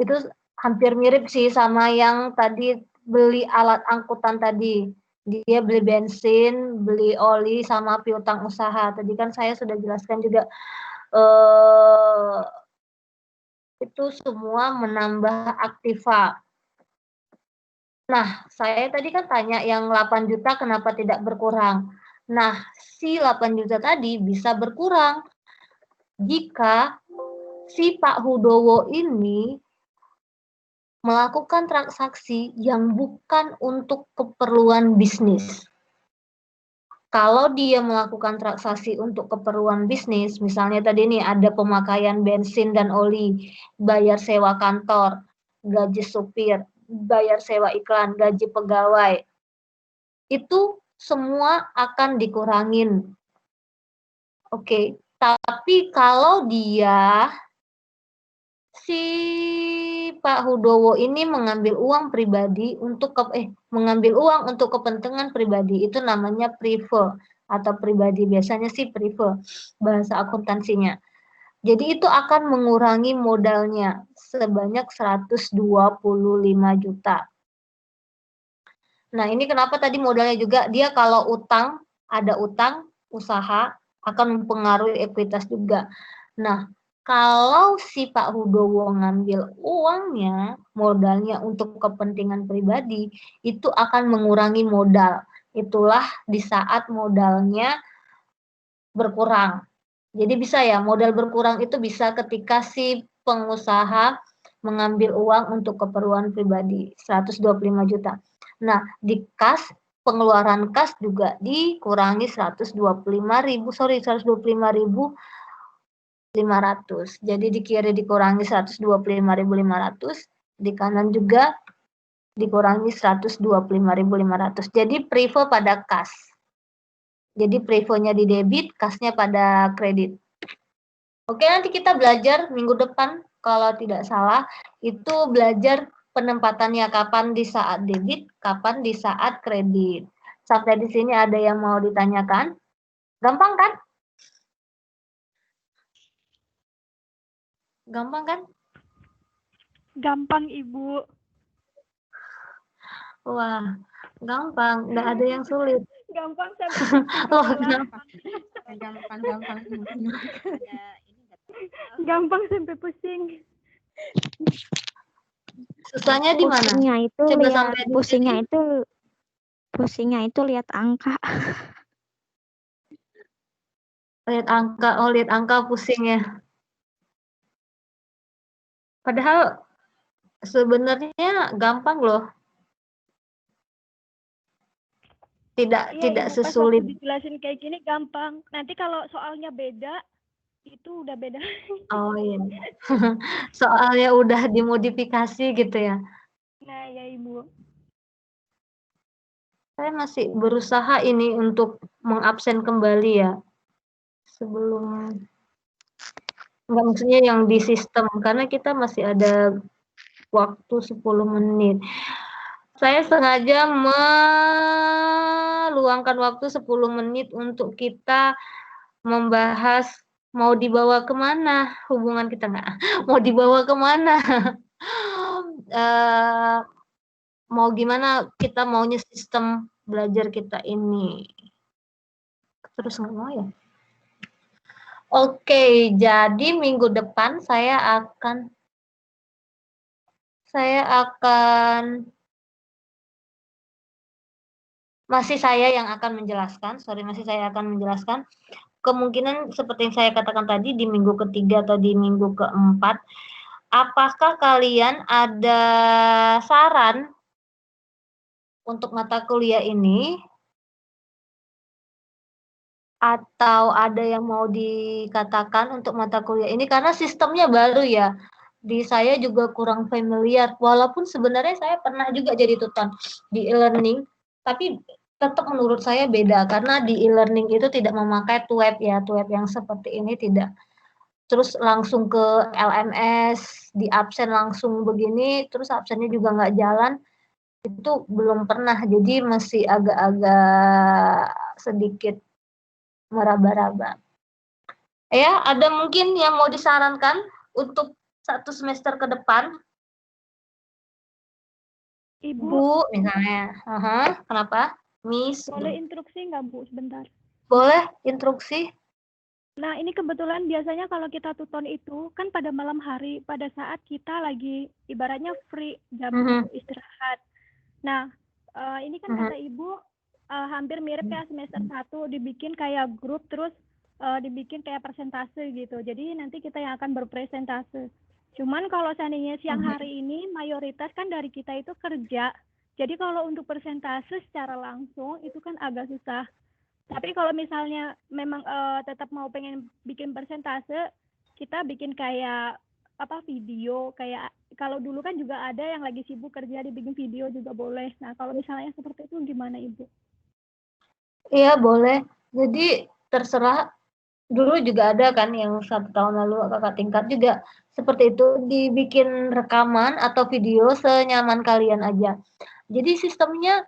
Itu hampir mirip sih sama yang tadi beli alat angkutan tadi. Dia beli bensin, beli oli, sama piutang usaha. Tadi kan saya sudah jelaskan juga itu semua menambah aktiva. Nah, saya tadi kan tanya yang 8 juta kenapa tidak berkurang. Nah, si 8 juta tadi bisa berkurang jika si Pak Hudowo ini melakukan transaksi yang bukan untuk keperluan bisnis. Kalau dia melakukan transaksi untuk keperluan bisnis, misalnya tadi nih ada pemakaian bensin dan oli, bayar sewa kantor, gaji supir, bayar sewa iklan, gaji pegawai, itu semua akan dikurangin. Oke, tapi kalau dia si Pak Hudowo ini mengambil uang pribadi untuk mengambil uang untuk kepentingan pribadi, itu namanya prive atau pribadi, biasanya sih prive bahasa akuntansinya. Jadi itu akan mengurangi modalnya sebanyak 125 juta. Nah, ini kenapa tadi modalnya juga dia kalau ada utang usaha akan mempengaruhi ekuitas juga. Nah, kalau si Pak Hudowo ngambil uangnya, modalnya untuk kepentingan pribadi, itu akan mengurangi modal. Itulah di saat modalnya berkurang. Jadi bisa ya, modal berkurang itu bisa ketika si pengusaha mengambil uang untuk keperluan pribadi, 125 juta. Nah, di kas, pengeluaran kas juga dikurangi 125.500. Jadi di kiri dikurangi 125.500, di kanan juga dikurangi 125.500. Jadi prive pada kas. Jadi prevonya di debit, kasnya pada kredit. Oke, nanti kita belajar minggu depan kalau tidak salah itu belajar penempatannya kapan di saat debit, kapan di saat kredit. Sampai di sini ada yang mau ditanyakan? Gampang kan? Gampang kan? Gampang, Ibu. Wah, gampang, nggak ada yang sulit. Gampang sampai Loh, kenapa? Gampang. Gampang sampai pusing. Susahnya di mana? Pusingnya itu Coba lihat sampai di pusingnya itu lihat angka. Lihat angka pusing ya. Padahal sebenarnya gampang loh. Tidak Iya, Ibu, pas sesulit. waktu dijelasin kayak gini gampang. Nanti kalau soalnya beda, itu udah beda. Oh iya. Soalnya udah dimodifikasi gitu ya. Nah, ya Ibu. Saya masih berusaha ini untuk mengabsen kembali ya. Sebelum enggak, maksudnya yang di sistem karena kita masih ada waktu 10 menit. Saya sengaja meluangkan waktu 10 menit untuk kita membahas mau dibawa kemana hubungan kita nggak? Mau dibawa kemana? Mau gimana kita maunya sistem belajar kita ini. Terus nggak mau ya? Oke, jadi minggu depan saya akan masih saya yang akan menjelaskan, masih saya akan menjelaskan. Kemungkinan seperti yang saya katakan tadi di minggu ketiga atau di minggu keempat, apakah kalian ada saran untuk mata kuliah ini? Atau ada yang mau dikatakan untuk mata kuliah ini? Karena sistemnya baru ya. Di saya juga kurang familiar, walaupun sebenarnya saya pernah juga jadi tutor di e-learning, tapi tetap menurut saya beda, karena di e-learning itu tidak memakai web ya, web yang seperti ini tidak. Terus langsung ke LMS, di absen langsung begini, terus absennya juga nggak jalan, itu belum pernah, jadi masih agak-agak sedikit meraba-raba. Ya, ada mungkin yang mau disarankan untuk 1 semester ke depan? Ibu, Bu, misalnya. Kenapa? Miss. boleh instruksi nggak, Bu, sebentar? Boleh, instruksi. Nah, ini kebetulan biasanya kalau kita tuton itu kan pada malam hari, pada saat kita lagi ibaratnya free jam istirahat. Nah, ini kan kata Ibu hampir mirip kayak semester 1 dibikin kayak grup terus dibikin kayak presentase gitu. Jadi nanti kita yang akan berpresentase. Cuman kalau seandainya siang hari ini mayoritas kan dari kita itu kerja. Jadi kalau untuk presentase secara langsung itu kan agak susah. Tapi kalau misalnya memang tetap mau pengen bikin persentase, kita bikin kayak video, kayak kalau dulu kan juga ada yang lagi sibuk kerja dibikin video juga boleh. Nah, kalau misalnya seperti itu gimana, Ibu? Iya, boleh. Jadi terserah. Dulu juga ada kan yang 1 tahun lalu kakak tingkat juga seperti itu, dibikin rekaman atau video senyaman kalian aja. Jadi sistemnya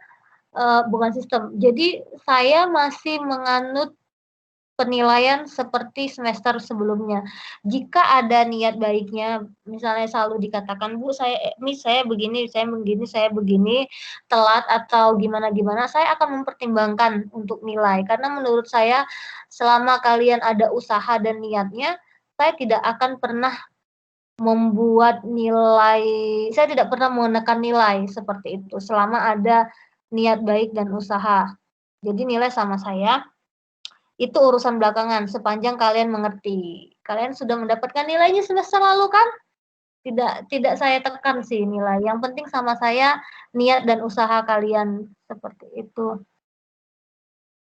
bukan sistem. Jadi saya masih menganut penilaian seperti semester sebelumnya. Jika ada niat baiknya, misalnya selalu dikatakan, Bu, saya begini, saya begini, telat atau gimana-gimana, saya akan mempertimbangkan untuk nilai. Karena menurut saya, selama kalian ada usaha dan niatnya, saya tidak akan pernah membuat nilai, saya tidak pernah menekan nilai seperti itu, selama ada niat baik dan usaha. Jadi nilai sama saya, itu urusan belakangan, sepanjang kalian mengerti. Kalian sudah mendapatkan nilainya semester lalu kan? Tidak saya tekan sih nilai. Yang penting sama saya niat dan usaha kalian, seperti itu.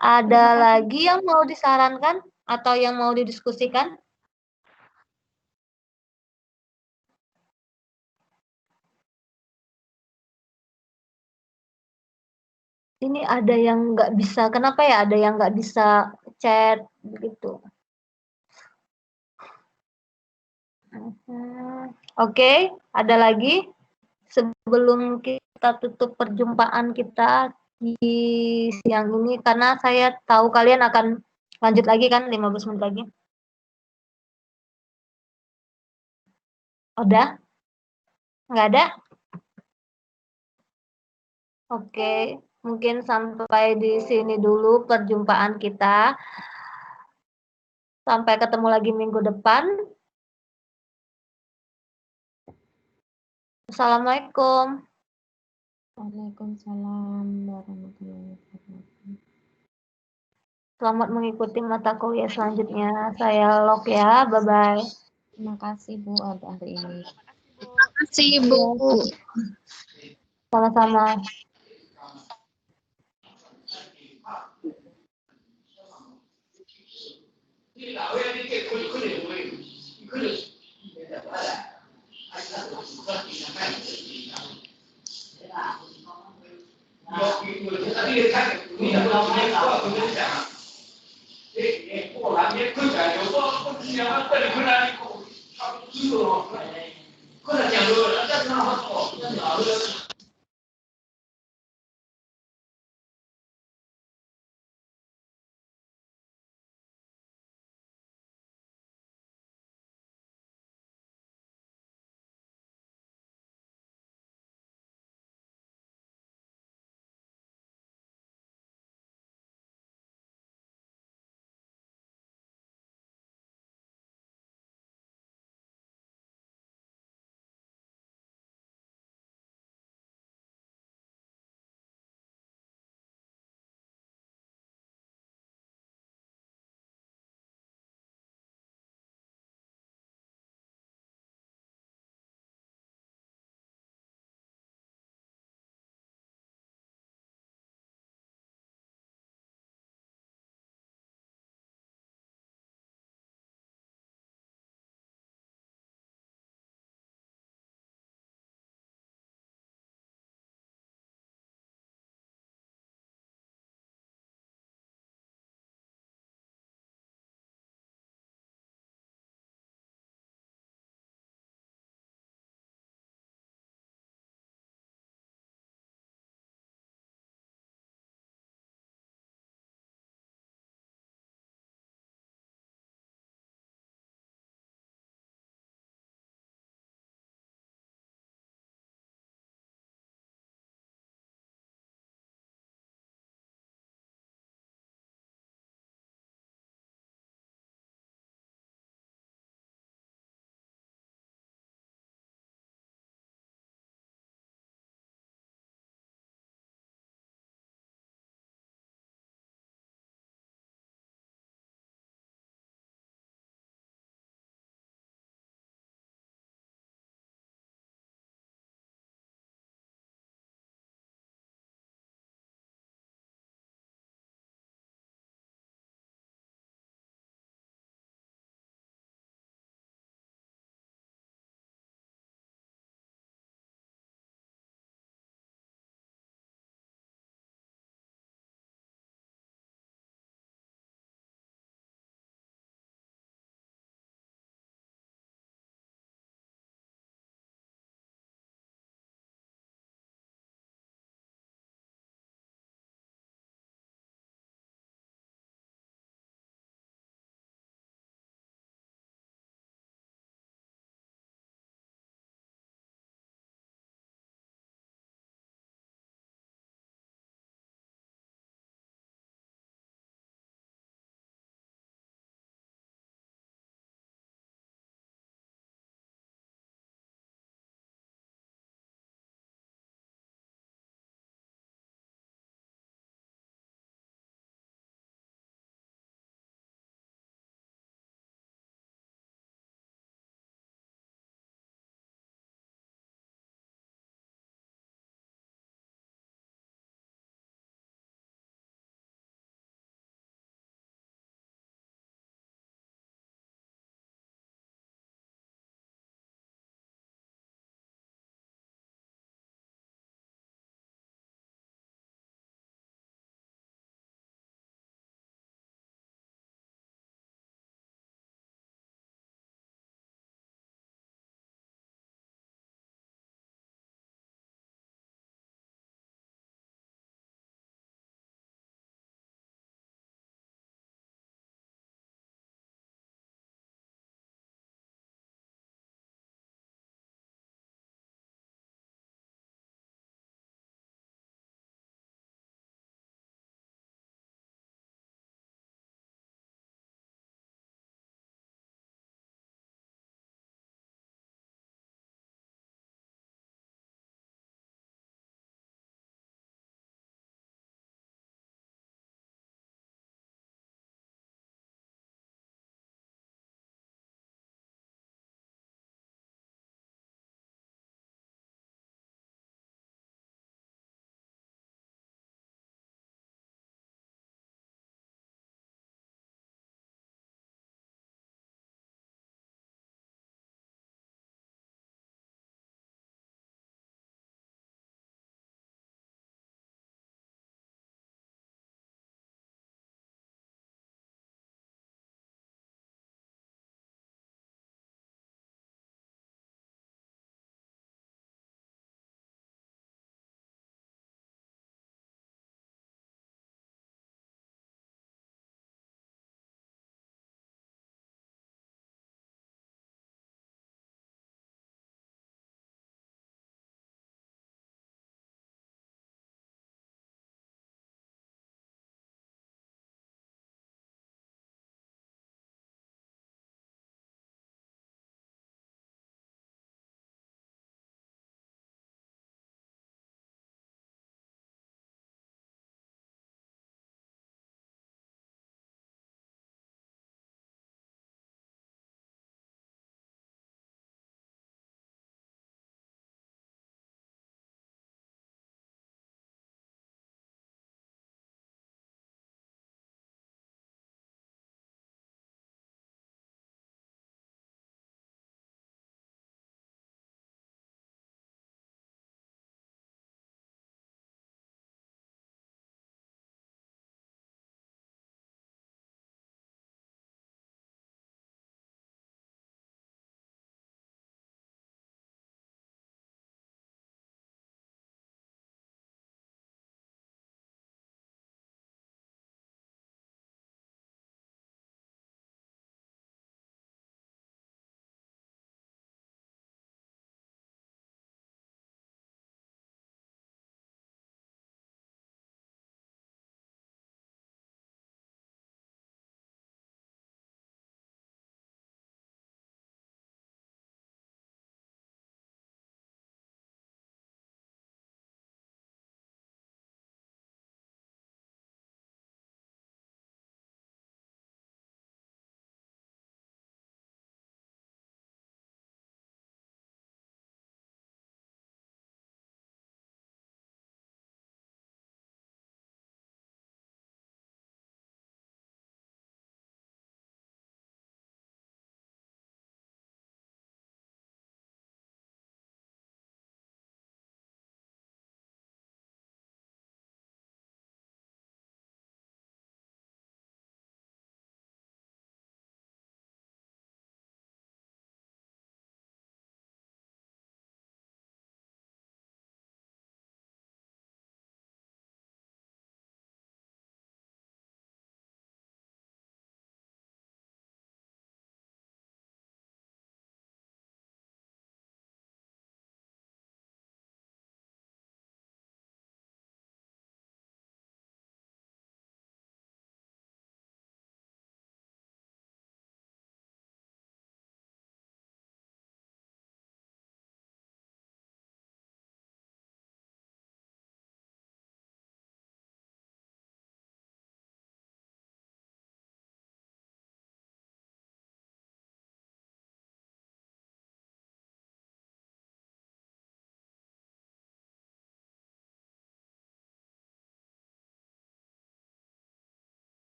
Ada lagi yang mau disarankan atau yang mau didiskusikan? Ini ada yang nggak bisa, kenapa ya ada yang nggak bisa chat begitu. Oke, ada lagi sebelum kita tutup perjumpaan kita di siang ini karena saya tahu kalian akan lanjut lagi kan 15 menit lagi. Udah? Nggak ada? Oke, mungkin sampai di sini dulu perjumpaan kita. Sampai ketemu lagi minggu depan. Assalamualaikum. Waalaikumsalam warahmatullahi wabarakatuh. Selamat mengikuti mata kuliah selanjutnya. Saya log ya. Bye-bye. Terima kasih Bu untuk hari ini. Terima kasih Bu. Sama-sama. Kau nak讲说，但是他说，